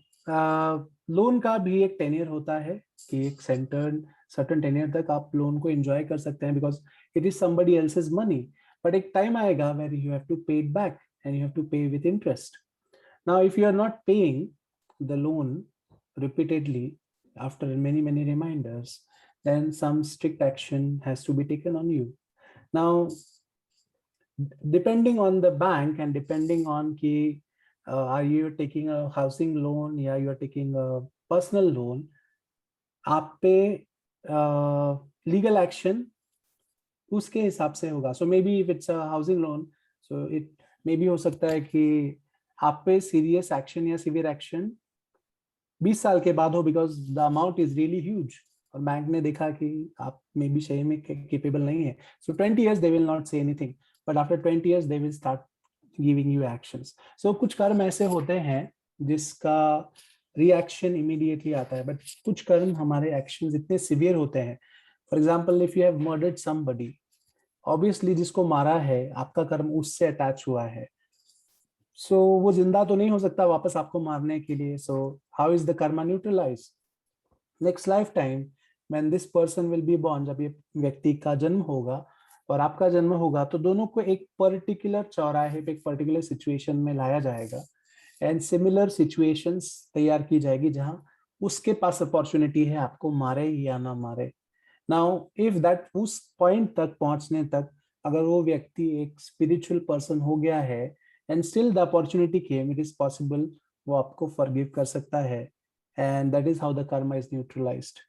लोन का भी एक टेन्योर होता है कि एक सर्टन टेन्योर तक आप लोन को एंजॉय कर सकते हैं, because it is somebody else's money. but एक time आएगा where you have to pay it back and you have to pay with interest. Now if you are not paying the loan repeatedly after many reminders, then some strict action has to be taken on you. Now depending on the bank and depending on ki are you taking a housing loan या you are taking a personal loan, आप पे legal action उसके हिसाब से होगा. So may be if it's a housing loan, so it may be हो सकता है कि आप पे सीरियस एक्शन या सिवियर एक्शन 20 साल के बाद हो, because the amount is really huge और बैंक ने देखा कि आप मे बी सही में केपेबल नहीं है. सो 20 years they will not say anything, but after 20 years they will start giving you actions. So कुछ कर्म ऐसे होते हैं जिसका रिएक्शन इमीडिएटली आता है, बट कुछ कर्म हमारे एक्शंस इतने सिवियर होते हैं. For example if you have murdered somebody, obviously जिसको मारा है आपका कर्म उससे अटैच हुआ है, सो वो जिंदा तो नहीं हो सकता वापस आपको मारने के लिए. So how is the karma neutralize? Next lifetime when this person will be born, जब ये व्यक्ति का जन्म होगा और आपका जन्म होगा, तो दोनों को एक पर्टिकुलर चौराहे पे एक पर्टिकुलर सिचुएशन में लाया जाएगा एंड सिमिलर सिचुएशंस तैयार की जाएगी जहां उसके पास अपॉर्चुनिटी है आपको मारे या ना मारे. नाउ इफ दैट उस पॉइंट तक पहुंचने तक अगर वो व्यक्ति एक स्पिरिचुअल पर्सन हो गया है and still the opportunity came, it is possible वो आपको फॉरगिव कर सकता है, and that is how the Karma is neutralised.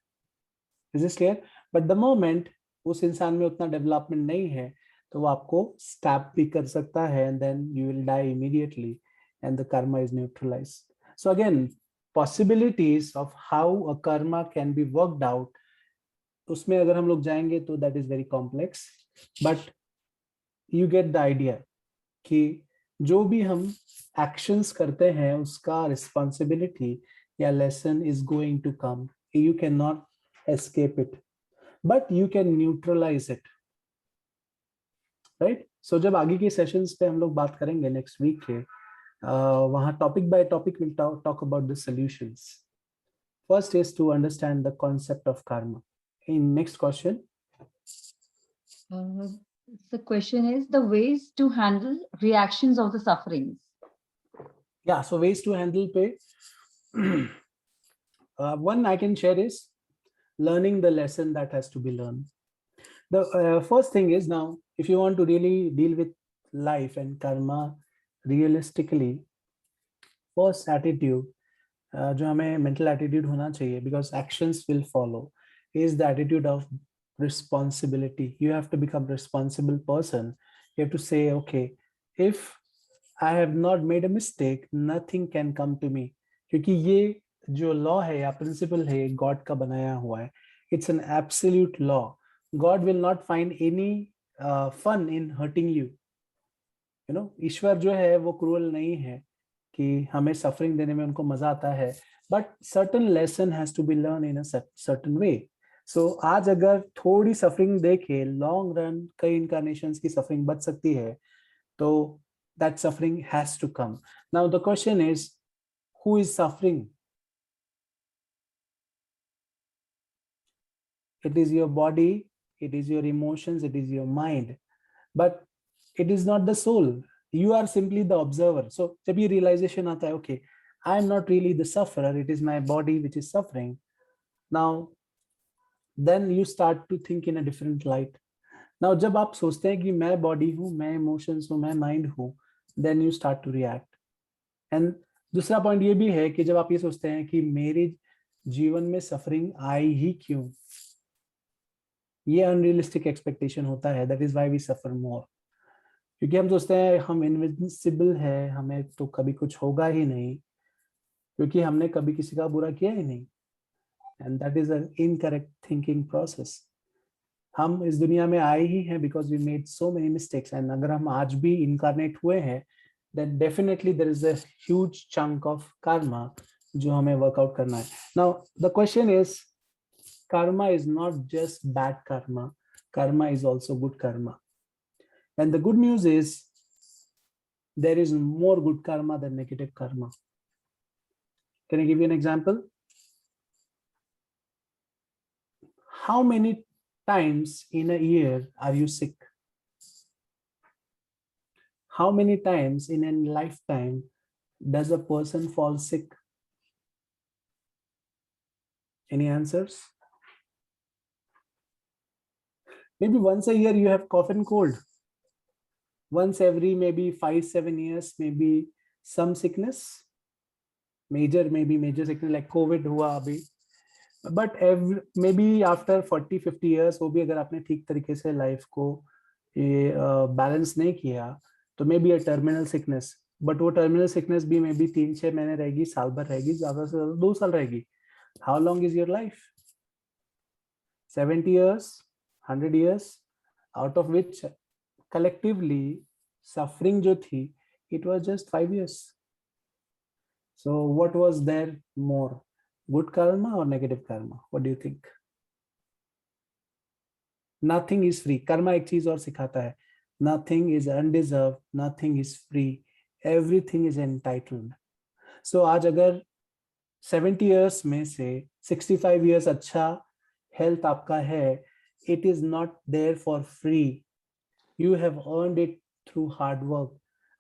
Is this clear? But the moment उस इंसान में उतना डेवलपमेंट नहीं है तो वो आपको स्टैप भी कर सकता है and then you will die immediately and the karma is neutralized. So again, possibilities of how a karma can be worked out, उसमें अगर हम लोग जाएंगे तो that is very complex, but you get the idea कि जो भी हम actions करते हैं उसका responsibility या lesson is going to come. You cannot escape it, but you can neutralize it, right? So जब आगे की sessions पे हम लोग बात करेंगे next week के, वहाँ topic by topic we'll talk about the solutions. First is to understand the concept of karma. In next question. The question is the ways to handle reactions of the sufferings. Yeah, so ways to handle pay. One I can share is learning the lesson that has to be learned. The first thing is, now if you want to really deal with life and karma realistically, first attitude जो हमें mental attitude होना चाहिए, because actions will follow, is the attitude of responsibility. You have to become responsible person. You have to say, okay, if I have not made a mistake, nothing can come to me. क्योंकि ये जो law है या principle है God का बनाया हुआ है, it's an absolute law. God will not find any fun in hurting you. You know, ईश्वर जो है वो क्रूअल नहीं है कि हमें सफरिंग देने में उनको मजा आता है, but certain lesson has to be learn in a certain way. So आज अगर थोड़ी सफरिंग देखे, लॉन्ग रन कई इनकारनेशंस की सफरिंग बच सकती है, तो that suffering has to come. Now the question is, who is suffering? It is your body, it is your emotions, it is your mind, but it is not the soul. You are simply the observer. So जब ये realization आता है, okay, I am not really the sufferer, it is my body which is suffering. Now then you start to think in a different light. Now जब आप सोचते हैं कि मैं body हूँ, मैं emotions हूँ, मैं mind हूँ, then you start to react. And दूसरा point ये भी है कि जब आप ये सोचते हैं कि मेरे जीवन में suffering आई ही क्यों, ये अनरियलिस्टिक एक्सपेक्टेशन होता है. That is why we suffer more. क्योंकि हम सोचते हैं हम इनविंसिबल है, हमें तो कभी कुछ होगा ही नहीं, क्योंकि हमने कभी किसी का बुरा किया ही नहीं. And that is an incorrect thinking process. हम इस दुनिया में आए ही हैं because we made so many mistakes, and अगर हम आज भी इनकारनेट हुए हैं, then definitely there is a huge chunk of karma जो हमें वर्कआउट करना है. Now the question is, karma is not just bad karma, karma is also good karma. And the good news is there is more good karma than negative karma. Can I give you an example? How many times in a year are you sick? How many times in a lifetime does a person fall sick? Any answers? Maybe once a year you have cough and cold. Once every maybe 5-7 years, maybe some sickness. Maybe major sickness like COVID हुआ अभी. But maybe after 40-50 years, वो भी अगर आपने ठीक तरीके से life को ये बैलेंस नहीं किया तो may be a terminal sickness. But वो टर्मिनल सिकनेस भी मे बी 3-6 महीने रहेगी, साल भर रहेगी, ज्यादा से ज्यादा 2 साल रहेगी. How long is your life? 70 years, 100 years, out of which collectively suffering जो थी, it was just 5 years. So what was there more, good karma or negative karma? What do you think? Nothing is free. Karma एक चीज और सिखाता है. Nothing is undeserved, nothing is free, everything is entitled. So आज अगर 70 years में से 65 years अच्छा health आपका है, it is not there for free. You have earned it through hard work.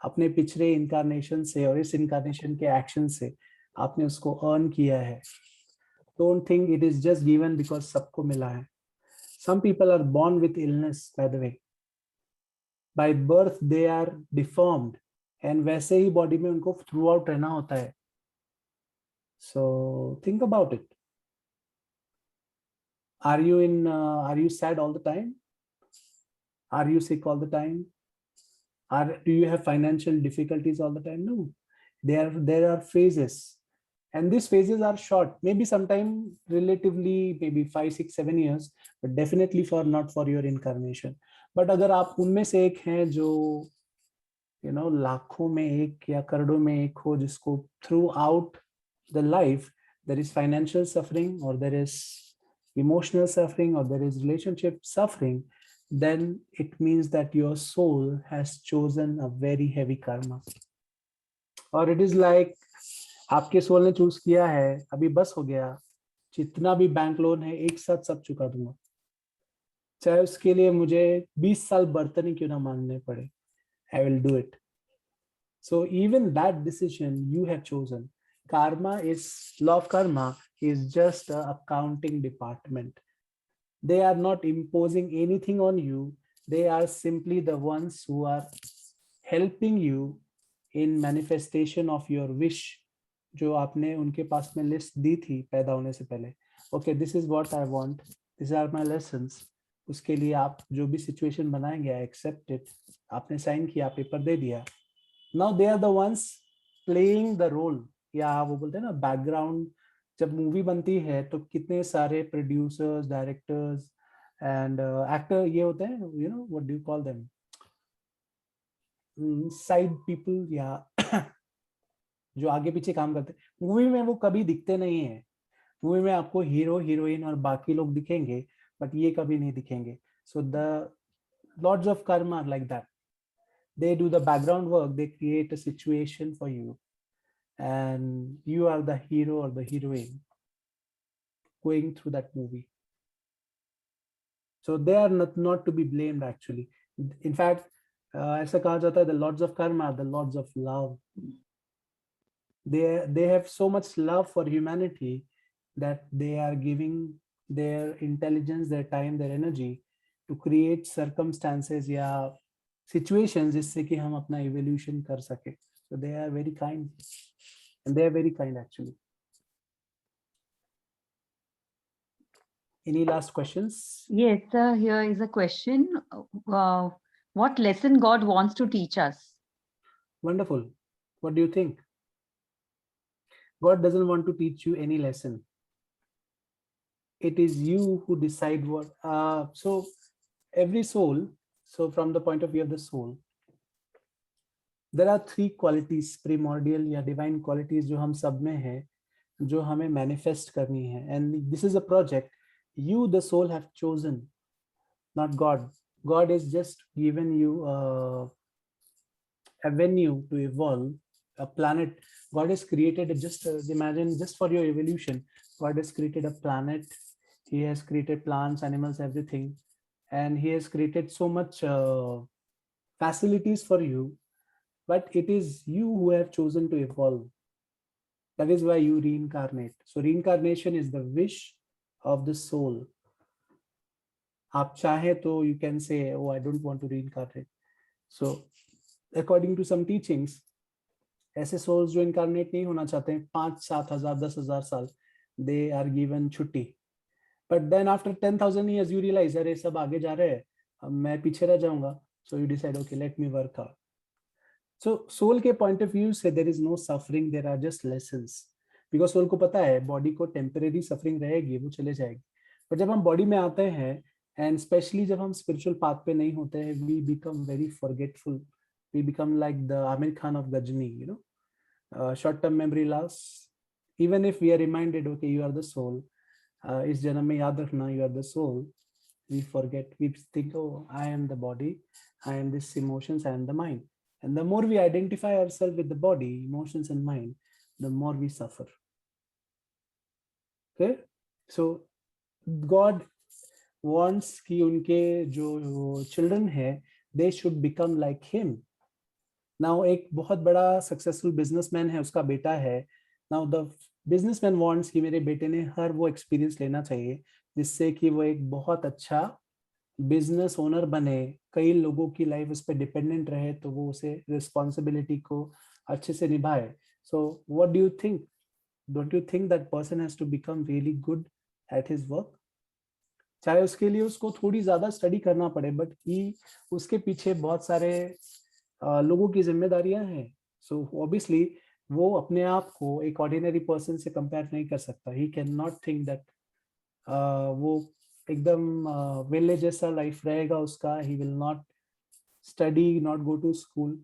अपने पिछले incarnation से और इस incarnation के action से आपने उसको earn किया है. Don't think it is just given because सबको मिला है. Some people are born with illness, by the way. By birth they are deformed, and वैसे ही body में उनको throughout रहना होता है. So think about it. Are you sad all the time? Are you sick all the time? Do you have financial difficulties all the time? No. There are phases, and these phases are short. Maybe sometime relatively, maybe 5-6-7 years, but definitely not for your incarnation. But अगर आप उनमें से एक हैं जो लाखों में एक या करोड़ों में एक हो जिसको throughout the life there is financial suffering, or there is emotional suffering, or there is relationship suffering, then it means that your soul has chosen a very heavy karma. Or it is like आपके soul ने choose किया है, अभी बस हो गया, जितना भी बैंक लोन है एक साथ सब चुका दूंगा, चाहे उसके लिए मुझे 20 साल बर्तन ही क्यों ना मानने पड़े. I will do it. So even that decision you have chosen. Law of karma is just an accounting department. They are not imposing anything on you. They are simply the ones who are helping you in manifestation of your wish, जो आपने उनके पास में list दी थी पैदा होने से पहले. Okay, this is what I want. These are my lessons. उसके लिए आप जो भी सिचुएशन बनाएंगे, I accept it. आपने साइन किया, पेपर दे दिया. Now they are the ones playing the role. या वो बोलते हैं ना बैकग्राउंड. जब मूवी बनती है तो कितने सारे प्रोड्यूसर्स, डायरेक्टर्स एंड एक्टर ये होते हैं, what do you call them, side people, या जो आगे पीछे काम करते हैं. मूवी में वो कभी दिखते नहीं है. मूवी में आपको हीरो, हीरोइन और बाकी लोग दिखेंगे, बट ये कभी नहीं दिखेंगे. So the lords of karma are like that. They do the background work, they create a situation for you, and you are the hero or the heroine going through that movie. So they are not to be blamed actually. In fact, ऐसा कहा जाता है, the lords of karma are the lords of love. They have so much love for humanity that they are giving their intelligence, their time, their energy to create circumstances या situations जिससे कि हम अपना evolution कर सके. So they are very kind, and they are very kind actually. Any last questions? Yes, sir. Here is a question. What lesson God wants to teach us? Wonderful. What do you think? God doesn't want to teach you any lesson. It is you who decide what. So every soul. So from the point of view of the soul, there are 3 qualities, primordial या divine qualities जो हम सब में है, जो हमें manifest करनी है. And this is a project you, the soul, have chosen, not God. God is just given you a venue to evolve, a planet. God has created just imagine, just for your evolution, God has created a planet. He has created plants, animals, everything. And he has created so much facilities for you but it is you who have chosen to evolve. That is why you reincarnate. So reincarnation is the wish of the soul. आप चाहे तो you can say, oh, I don't want to reincarnate. So according to some teachings, ऐसे souls जो incarnate नहीं होना चाहते हैं 5,000, 7,000, 10,000 साल, they are given छुट्टी. But then after 10,000 years you realize अरे सब आगे जा रहे हैं, अब मैं पीछे रह जाऊंगा. So you decide, okay, let me work out. So soul के point of view से there is no suffering, there are just lessons. Because soul को पता है body को temporary suffering रहेगी, वो चले जाएगी. But जब हम body में आते हैं and especially जब हम spiritual path पे नहीं होते हैं, we become very forgetful. We become like the Amir Khan of Ghajini, you know, short-term memory loss. Even if we are reminded, okay, you are the soul. इस जन्म में याद रखना, you are the soul. We forget. We think, oh, I am the body, I am this emotions, I am the mind. And the more we identify ourselves with the body, emotions, and mind, the more we suffer. Okay, so God wants कि उनके जो children है, they should become like him. Now एक बहुत बड़ा successful businessman है, उसका बेटा है. Now the businessman wants कि मेरे बेटे ने हर वो experience लेना चाहिए जिससे कि वो एक बहुत अच्छा बिजनेस ओनर बने, कई लोगों की लाइफ उस पर डिपेंडेंट रहे, तो वो उसे रिस्पॉन्सिबिलिटी को अच्छे से निभाए. So what do you think? Don't you think that person has to become really good at his work? चाहे उसके लिए उसको थोड़ी ज्यादा स्टडी करना पड़े, बट ही उसके पीछे बहुत सारे लोगों की जिम्मेदारियां हैं. सो ऑब्वियसली वो अपने आप को एक ऑर्डिनरी पर्सन से कंपेयर नहीं कर सकता. He can not think that वो एकदम विलेज जैसा लाइफ रहेगा उसका. He will not study, not go to school,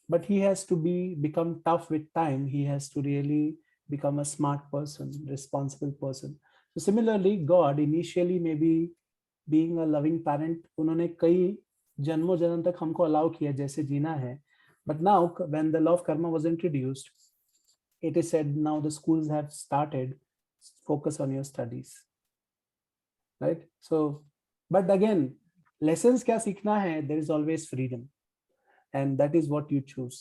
but he has to become tough with time. He has to really become a smart person, responsible person. So similarly, God initially maybe being a loving parent, उन्होंने कई जन्मों जन्म तक हमको allow किया जैसे जीना है. But now when the law of karma was introduced, it is said now the schools have started, focus on your studies, right? So but again, lessons क्या सीखना है? There is always freedom. And that is what you choose.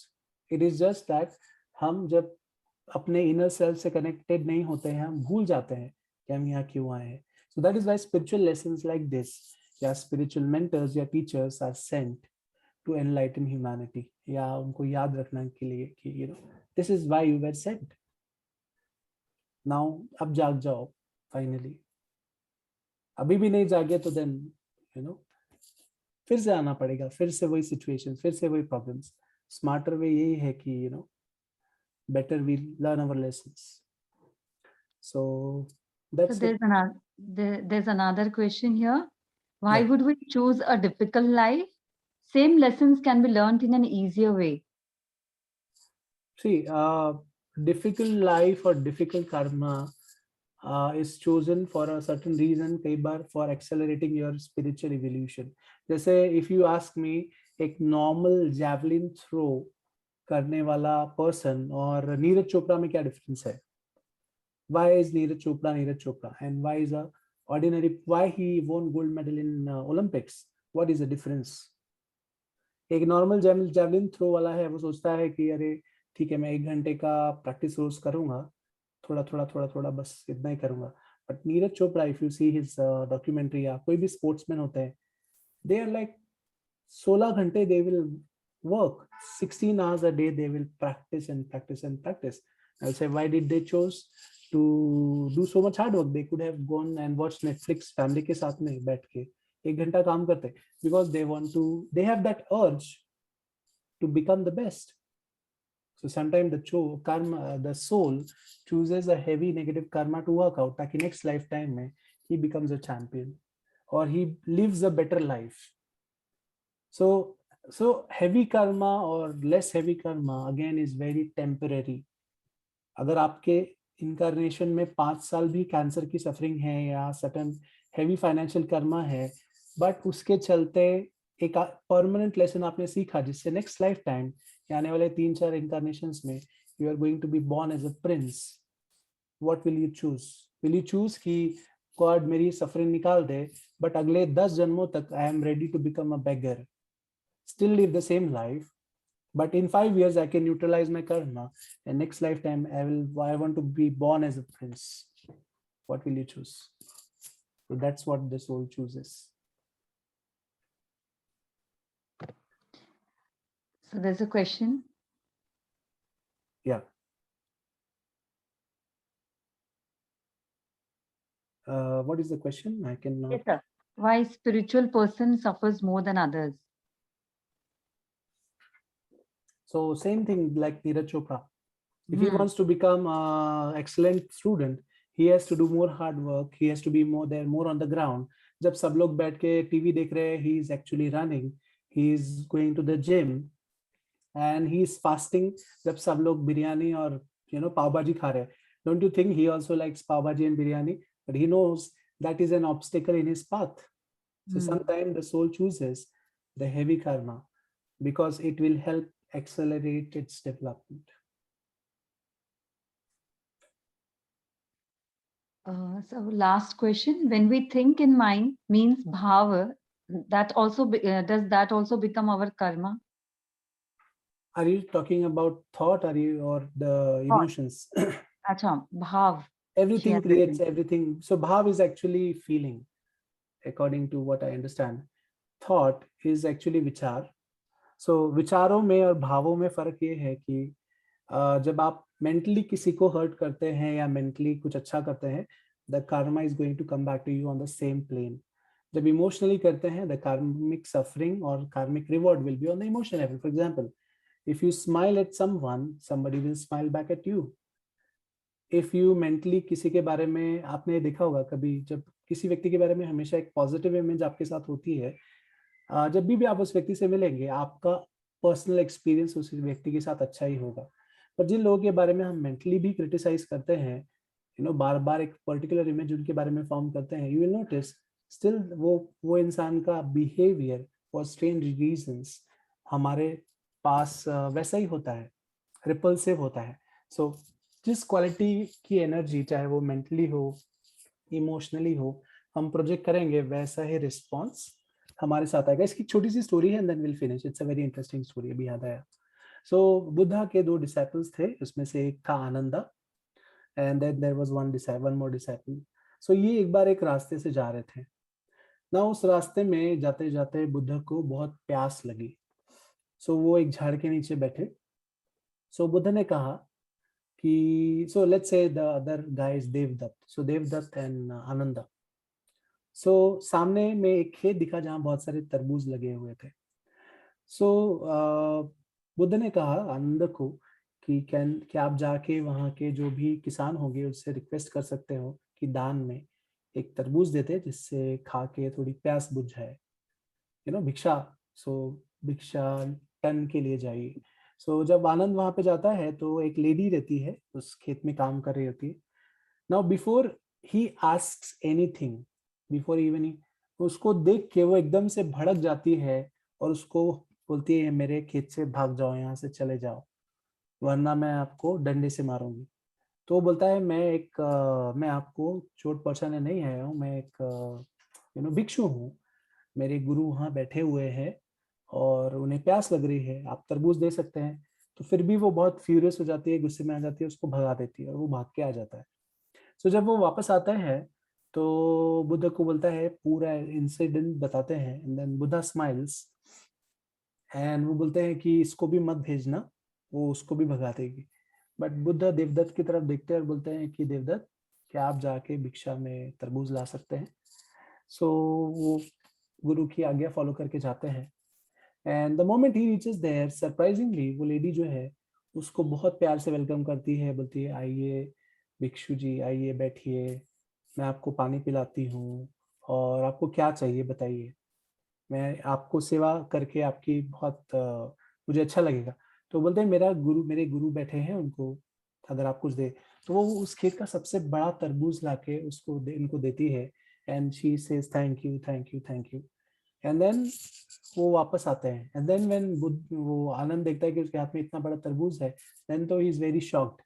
It is just that हम जब अपने inner self से connected नहीं होते हैं, हम भूल जाते हैं कि हम यहाँ क्यों आए हैं. So that is why spiritual lessons like this, या spiritual mentors या teachers are sent to enlighten humanity, या उनको याद रखने के लिए कि you know this is why you were sent. Now अब जाग जाओ finally. अभी भी नहीं जागे तो then you know फिर से आना पड़ेगा, फिर से वही सिचुएशन, फिर से वही प्रॉब्लम्स. स्मार्टर वे यही है कि you know better we learn our lessons. So that's there's another question here. Why Yeah. would we choose a difficult life? Same lessons can be learned in an easier way. See, difficult life or difficult karma is chosen for a certain reason, कई बार for accelerating your spiritual evolution. जैसे if you ask me, एक normal javelin throw करने वाला person और नीरज चोपड़ा में क्या difference है? Why is Neeraj Chopra and why is a ordinary, why he won gold medal in Olympics? What is the difference? एक normal javelin throw वाला है, वो सोचता है कि अरे ठीक है मैं 1 घंटे का प्रैक्टिस रोज करूंगा, थोड़ा बस इतना ही करूंगा. But Neeraj Chopra, if you see his documentary या कोई भी स्पोर्ट्समैन होते हैं, दे आर लाइक 16 घंटे they will work, 16 hours a day they will practice and practice and practice. I'll say, why did they chose to do so much hard work? They could have gone and watched Netflix family के साथ में बैठ के 1 घंटा काम करते, because they want to, they have that urge to become the best. So sometimes the karma, the soul chooses a heavy negative karma to work out, ताकि next lifetime में he becomes a champion or he lives a better life. So heavy karma or less heavy karma again is very temporary. अगर आपके incarnation में 5 साल भी cancer की suffering है या सर्टेन हेवी फाइनेंशियल कर्मा है, बट उसके चलते एक परमानेंट लेसन आपने सीखा जिससे नेक्स्ट लाइफ टाइम आने वाले 3-4 इनकारनेशंस में you are going to be born as a prince. What will you choose? Will you choose कि गॉड मेरी सफरिंग निकाल दे, बट अगले 10 जन्मों तक I am ready to become a beggar, still live the same life, But in 5 years, I can neutralize my karma. And next lifetime, I want to be born as a prince. What will you choose? So that's what the soul chooses. So there's a question. Yeah. What is the question? I cannot. Yes, sir. Why spiritual person suffers more than others? So same thing like Neeraj Chopra. If he wants to become an excellent student, he has to do more hard work. He has to be more there, more on the ground. जब सब लोग बैठ के TV देख रहे हैं, he is actually running. He is going to the gym, and he is fasting. जब सब लोग बिरयानी और पाव भाजी खा रहे हैं, don't you think he also likes pav bhaji and biryani? But he knows that is an obstacle in his path. So sometimes the soul chooses the heavy karma because it will help accelerate its development. So last question. When we think in mind means bhava, that also does that also become our karma? Are you talking about thought? Or the emotions? Acha, bhav. Everything has creates written. everything. So bhav is actually feeling, according to what I understand. Thought is actually vichar. So विचारों में और भावों में फर्क ये है कि जब आप मेंटली किसी को हर्ट करते हैं या मेंटली कुछ अच्छा करते हैं, the karma is going to come back to you on the same plane. जब इमोशनली करते हैं, the karmic suffering or karmic reward will be on the emotional level. For example, if you smile at someone, somebody will smile back at you. If you mentally किसी के बारे में, आपने देखा होगा कभी, जब किसी व्यक्ति के बारे में हमेशा एक पॉजिटिव इमेज आपके साथ होती है, जब भी आप उस व्यक्ति से मिलेंगे, आपका पर्सनल एक्सपीरियंस उस व्यक्ति के साथ अच्छा ही होगा. पर जिन लोगों के बारे में हम मेंटली भी क्रिटिसाइज करते हैं, बार बार एक पर्टिकुलर इमेज उनके बारे में फॉर्म करते हैं, यू विल नोटिस स्टिल वो इंसान का बिहेवियर फॉर स्ट्रेंज रीजंस हमारे पास वैसा ही होता है, रिपल्सिव होता है. सो जिस क्वालिटी की एनर्जी, चाहे वो मेंटली हो, इमोशनली हो, हम प्रोजेक्ट करेंगे, वैसा ही रिस्पॉन्स हमारे साथ आएगा. इसकी छोटी सी स्टोरी है, and then will finish. It's a very interesting story, अभी याद आया. सो बुद्धा के 2 डिसाइपल्स थे, उसमें से एक था Ananda, and then there was one more disciple. So ये एक बार एक रास्ते से जा रहे थे ना. उस रास्ते में जाते जाते बुद्ध को बहुत प्यास लगी. सो वो एक झाड़ के नीचे बैठे. सो बुद्ध ने कहा कि so let's say the other guy is Devadatta. So Devadatta and Ananda. So सामने में एक खेत दिखा जहां बहुत सारे तरबूज लगे हुए थे. सो बुद्ध ने कहा आनंद को कि क्या आप जाके वहाँ के जो भी किसान होंगे उससे रिक्वेस्ट कर सकते हो कि दान में एक तरबूज देते, जिससे खा के थोड़ी प्यास बुझ जाए, भिक्षा. सो भिक्षा टन के लिए जाइए. सो जब आनंद वहां पे जाता है तो एक लेडी रहती है, उस खेत में काम कर रही होती है. Now before he asks anything, before even उसको देख के वो एकदम से भड़क जाती है और उसको बोलती है, मेरे खेत से भाग जाओ, यहाँ से चले जाओ, वरना मैं आपको डंडे से मारूंगी. तो वो बोलता है, मैं आपको चोट पहुंचाने नहीं आया हूँ, मैं एक भिक्षु हूँ, मेरे गुरु वहाँ बैठे हुए हैं और उन्हें प्यास लग रही है, आप तरबूज दे सकते हैं. तो फिर भी वो बहुत फ्यूरियस हो जाती है, गुस्से में आ जाती है, उसको भगा देती है और वो भाग के आ जाता है. सो जब वो वापस आता है तो बुद्ध को बोलता है, पूरा इंसिडेंट बताते हैं, and then Buddha smiles and वो बोलते हैं कि इसको भी मत भेजना, वो उसको भी भगा देगी. बट बुद्ध देवदत्त की तरफ देखते हैं और बोलते हैं कि देवदत्त, क्या आप जाके भिक्षा में तरबूज ला सकते हैं? सो वो गुरु की आज्ञा फॉलो करके जाते हैं. And the moment he reaches there, surprisingly वो लेडी जो है उसको बहुत प्यार से वेलकम करती है, बोलती है, आइए भिक्षु जी, आइए बैठिए, मैं आपको पानी पिलाती हूँ, और आपको क्या चाहिए बताइए, मैं आपको सेवा करके आपकी बहुत मुझे अच्छा लगेगा. तो बोलते हैं, मेरे गुरु बैठे हैं, उनको अगर आप कुछ दे. तो वो उस खेत का सबसे बड़ा तरबूज लाके इनको देती है, and she says thank you thank you thank you. And then वो वापस आते हैं. एंड देन व्हेन वो आनंद देखता है कि उसके हाथ में इतना बड़ा तरबूज है, देन तो he is very shocked.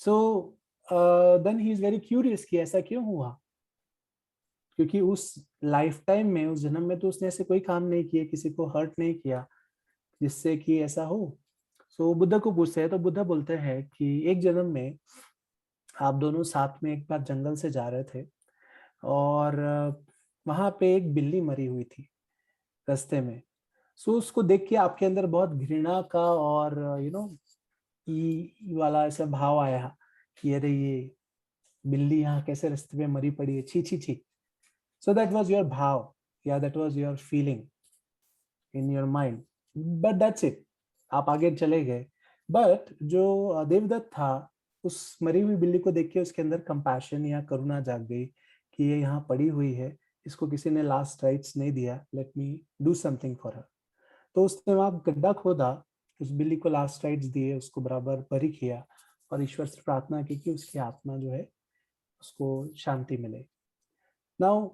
So then he is very curious कि ऐसा क्यों हुआ, क्योंकि उस लाइफ टाइम में, उस जन्म में तो उसने ऐसे कोई काम नहीं किए, किसी को हर्ट नहीं किया. जिससे कि ऐसा हो। सो बुद्ध को पूछते हैं तो बुद्ध बोलते हैं कि एक जन्म में आप दोनों साथ में एक बार जंगल से जा रहे थे और वहां पे एक बिल्ली मरी हुई थी रास्ते में। सो उसको देख के आपके अंदर बहुत घृणा का और ई वाला ऐसा भाव आया कि अरे ये बिल्ली यहाँ कैसे रास्ते में मरी पड़ी है, छी छी छी। सो दैट वाज योर भाव, या that was your feeling in your mind, but that's it, आप आगे चले गए। बट जो देवदत्त था, उस मरी हुई बिल्ली को देख के उसके अंदर कंपैशन या करुणा जाग गई कि ये यहाँ पड़ी हुई है, इसको किसी ने लास्ट राइट्स नहीं दिया, late me do something for her. तो उसने वहां गड्ढा खोदा, उस बिल्ली को लास्ट राइट्स दिए, उसको बराबर बरी किया और ईश्वर से प्रार्थना की कि उसकी आत्मा जो है उसको शांति मिले। Now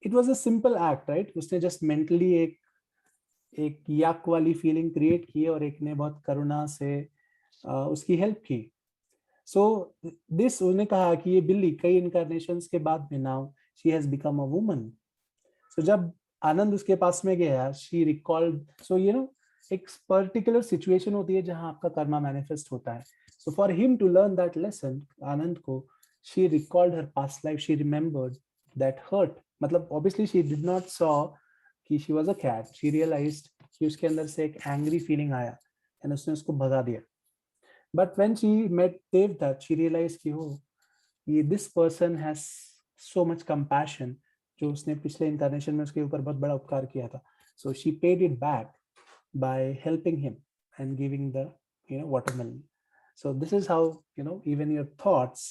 it was a simple act, right? उसने जस्ट मेंटली एक यक वाली फीलिंग क्रिएट की और एक ने बहुत करुणा से उसकी हेल्प की। सो दिस उन्होंने कहा कि ये बिल्ली कई इनकारनेशंस के बाद में now she has become a woman. So जब आनंद उसके पास में गया, शी रिकॉल्ड, सो एक पर्टिकुलर सिचुएशन होती है जहां आपका कर्मा मैनिफेस्ट होता है। So for him to learn that lesson, Anand को, she recalled her past life, she remembered that hurt. मतलब obviously she did not saw कि she was a cat, she realized कि उसके अंदर से एक एंग्री फीलिंग आया एंड उसने उसको भगा दिया। But when she met Devadatta, she realized कि हो ये this person has so much compassion, जो उसने पिछले इनकारनेशन में उसके ऊपर बहुत बड़ा उपकार किया था। So she paid it back by helping him and giving the watermelon. So this is how even your thoughts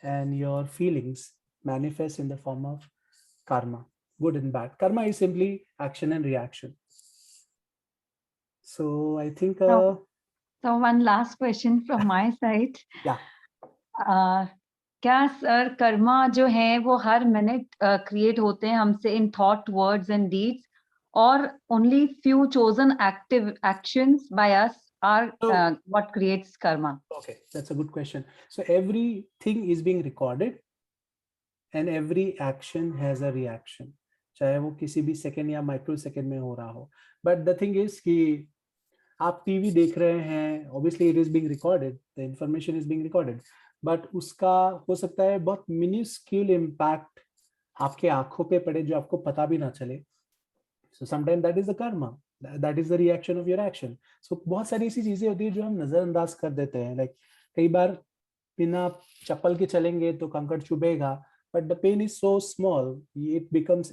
and your feelings manifest in the form of karma, good and bad. Karma is simply action and reaction. So I think So one last question from my side. yeah. क्या sir karma जो है वो हर minute create होते हैं हमसे in thought, words and deeds, और only few chosen active actions by us are what creates karma? Okay, that's a good question. So everything is being recorded and every action has a reaction, चाहे वो किसी भी second या micro second में हो रहा हो। बट द थिंग इज कि आप टीवी देख रहे हैं, obviously it is being recorded, the information is being recorded, but उसका हो सकता है बहुत मिनिस्क्यूल इम्पैक्ट आपके आंखों पे पड़े जो आपको पता भी ना चले। So sometime that is the karma, that is the reaction of your action. So बहुत सारी ऐसी चीजें होती है जो हम नजरअंदाज कर देते हैं। लाइक कई बार बिना चप्पल के चलेंगे तो कंकड़ चुभेगा, but the pain is so small, it becomes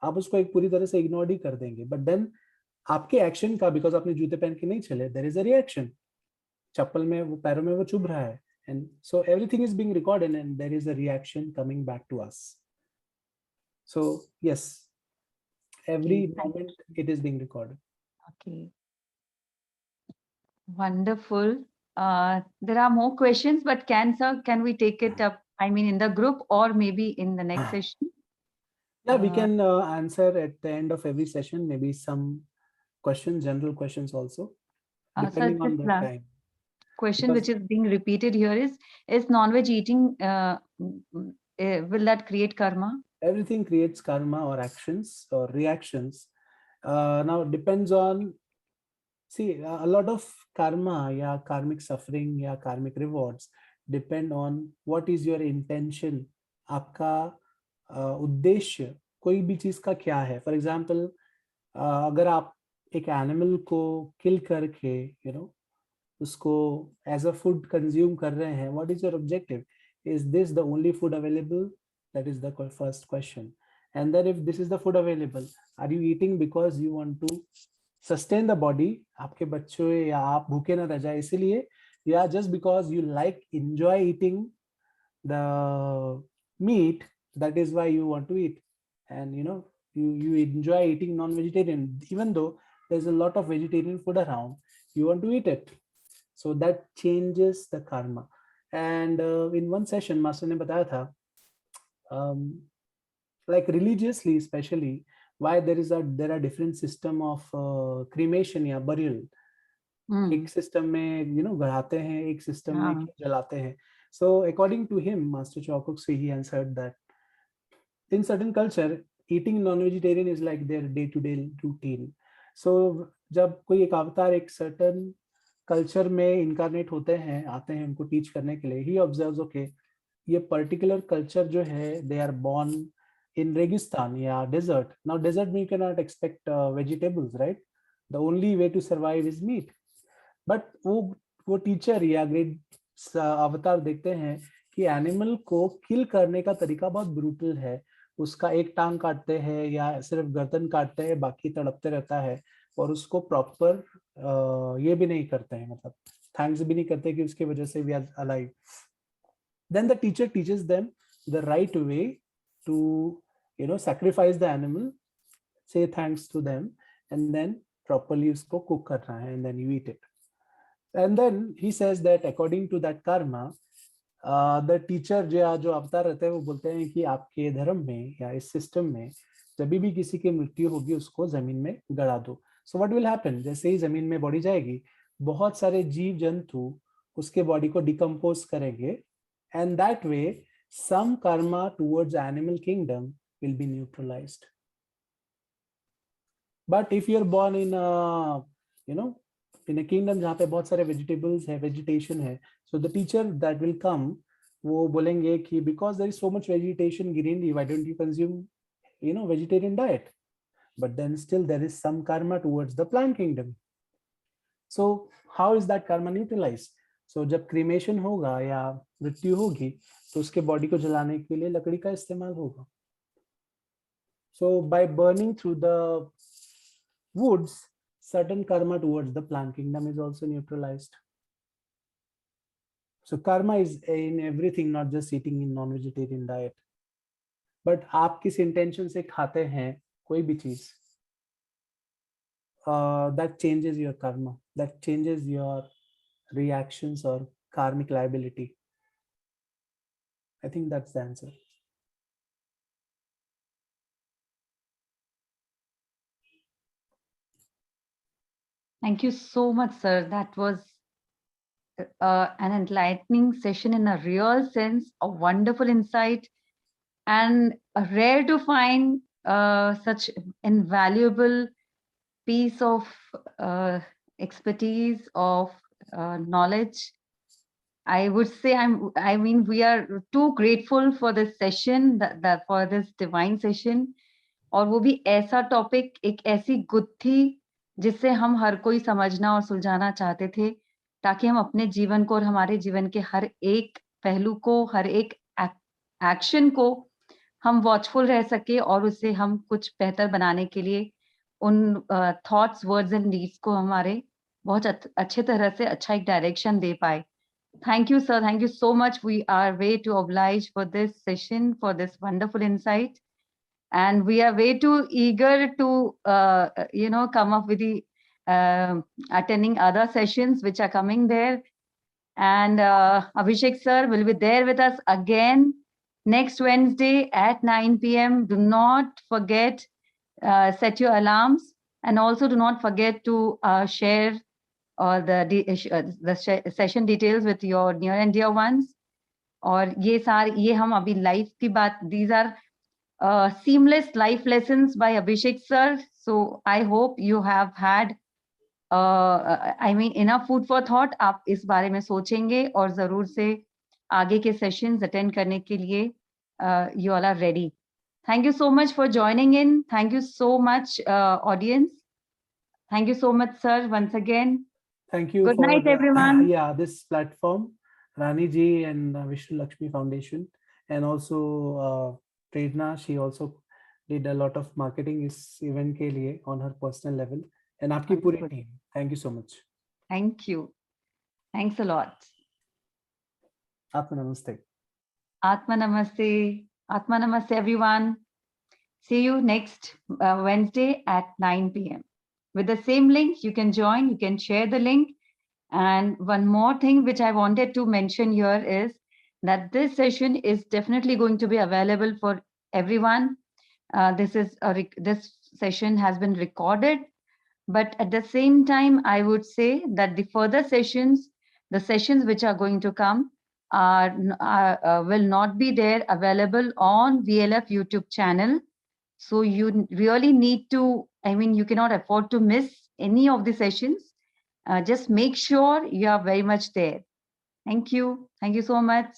आप उसको एक पूरी तरह से इग्नोर ही कर देंगे। बट देन आपके एक्शन का, बिकॉज आपने जूते पहन के नहीं चले, देयर इज अ रिएक्शन, चप्पल में वो पैरों में वो चुभ रहा है, and so everything is being recorded and there is a reaction coming back to us. So yes, every moment it is being recorded. Okay, wonderful. There are more questions, but can we take it up, I mean, in the group or maybe in the next session? Yeah, we can answer at the end of every session, maybe some questions, general questions also, depending on the time. Question which is being repeated here is non-veg eating, will that create karma? Everything creates karma or actions or reactions. Now depends on, see, a lot of karma, yeah, karmic suffering, yeah, karmic rewards depend on what is your intention, आपका उद्देश्य कोई भी चीज का क्या है। For example, अगर आप एक एनिमल को किल करके उसको एज अ फूड कंज्यूम कर रहे हैं, what is your objective? Is this the only food available? That is the first question. And then if this is the food available, are you eating because you want to sustain the body, आपके बच्चों या आप भूखे ना रह जाए इसलिए, या just because you like enjoy eating the meat, that is why you want to eat, and you enjoy eating non-vegetarian even though there's a lot of vegetarian food around, you want to eat it. So that changes the karma. And in one session master ne bataya tha, like religiously especially, why there are different system of cremation या burial. एक system में गढ़ाते हैं, एक system में जलाते हैं. So according to him, Master Chow Kok Sui, he answered that in certain culture, eating non-vegetarian is like their day-to-day routine. So जब कोई एक अवतार एक certain culture में incarnate होते हैं, आते हैं उनको teach करने के लिए, he observes okay, ये particular culture जो है, they are born in Registan या desert. Now desert में you cannot expect vegetables, right? The only way to survive is meat. But वो teacher या great अवतार देखते हैं कि एनिमल को किल करने का तरीका बहुत ब्रूटल है. उसका एक टांग काटते हैं या सिर्फ गर्दन काटते हैं, बाकी तड़पते रहता है, और उसको प्रॉपर ये भी नहीं करते हैं, मतलब थैंक्स भी नहीं करते कि उसकी वजह से we are alive. Then the teacher teaches them the right way to, sacrifice the animal, say thanks to them, and then properly usko cook karna hai, and then you eat it. And then he says that according to that karma, the teacher जो अवतार रहते हैं वो बोलते हैं कि आपके धर्म में या इस सिस्टम में जब भी किसी की मृत्यु होगी उसको जमीन में गड़ा दो. So what will happen? जैसे ही जमीन में बॉडी जाएगी, बहुत सारे जीव जंतु उसके बॉडी को डिकम्पोज करेंगे, and that way some karma towards animal kingdom will be neutralized. But if you're born in a, in a kingdom जहाँ पे बहुत सारे vegetables है, vegetation है, so the teacher that will come, वो बोलेंगे कि because there is so much vegetation greenery, why don't you consume, vegetarian diet? But then still there is some karma towards the plant kingdom. So how is that karma neutralized? So जब cremation होगा या मृत्यु होगी तो उसके body को जलाने के लिए लकड़ी का इस्तेमाल होगा. So by burning through the woods, certain karma towards the plant kingdom is also neutralized. So karma is in everything, not just eating in non-vegetarian diet. But आप किस intention से खाते हैं कोई भी चीज, that changes your karma, that changes your reactions or karmic liability. I think that's the answer. Thank you so much, sir. That was an enlightening session in a real sense, a wonderful insight, and rare to find such invaluable piece of expertise, of knowledge. I would say we are too grateful for this session, that for this divine session. और वो भी ऐसा topic, एक ऐसी गुत्थी जिससे हम हर कोई समझना और सुलझाना चाहते थे, ताकि हम अपने जीवन को और हमारे जीवन के हर एक पहलू को, हर एक एक्शन को हम वॉचफुल रह सके और उसे हम कुछ बेहतर बनाने के लिए उन थॉट्स, वर्ड्स एंड डीड्स को हमारे बहुत अच्छे तरह से अच्छा एक डायरेक्शन दे पाए. Thank you, sir. Thank you so much. We are way too obliged for this session, for this wonderful insight. And we are way too eager to, come up with the attending other sessions which are coming there. And Abhishek sir will be there with us again next Wednesday at 9 p.m. Do not forget, set your alarms, and also do not forget to share the session details with your near and dear ones. और ये हम अभी life की बात, these are seamless life lessons by Abhishek sir. So I hope you have had enough food for thought. आप इस बारे में सोचेंगे और जरूर से आगे के sessions attend करने के लिए you all are ready. Thank you so much for joining in. Thank you so much, audience. Thank you so much, sir, once again. Thank you. Good night, everyone. This platform, Rani ji and Vishnu Lakshmi Foundation, and also Prerna, she also did a lot of marketing इस event के लिए on her personal level, and आपकी पूरी team. Thank you so much. Thank you. Thanks a lot. Atma Namaste. Atma Namaste. Atma Namaste, everyone. See you next Wednesday at 9 p.m. With the same link, you can join, you can share the link. And one more thing which I wanted to mention here is that this session is definitely going to be available for everyone. This session has been recorded, but at the same time, I would say that the further sessions, the sessions which are going to come will not be there available on VLF YouTube channel. So you really need to, I mean, you cannot afford to miss any of the sessions. Just make sure you are very much there. Thank you. Thank you so much.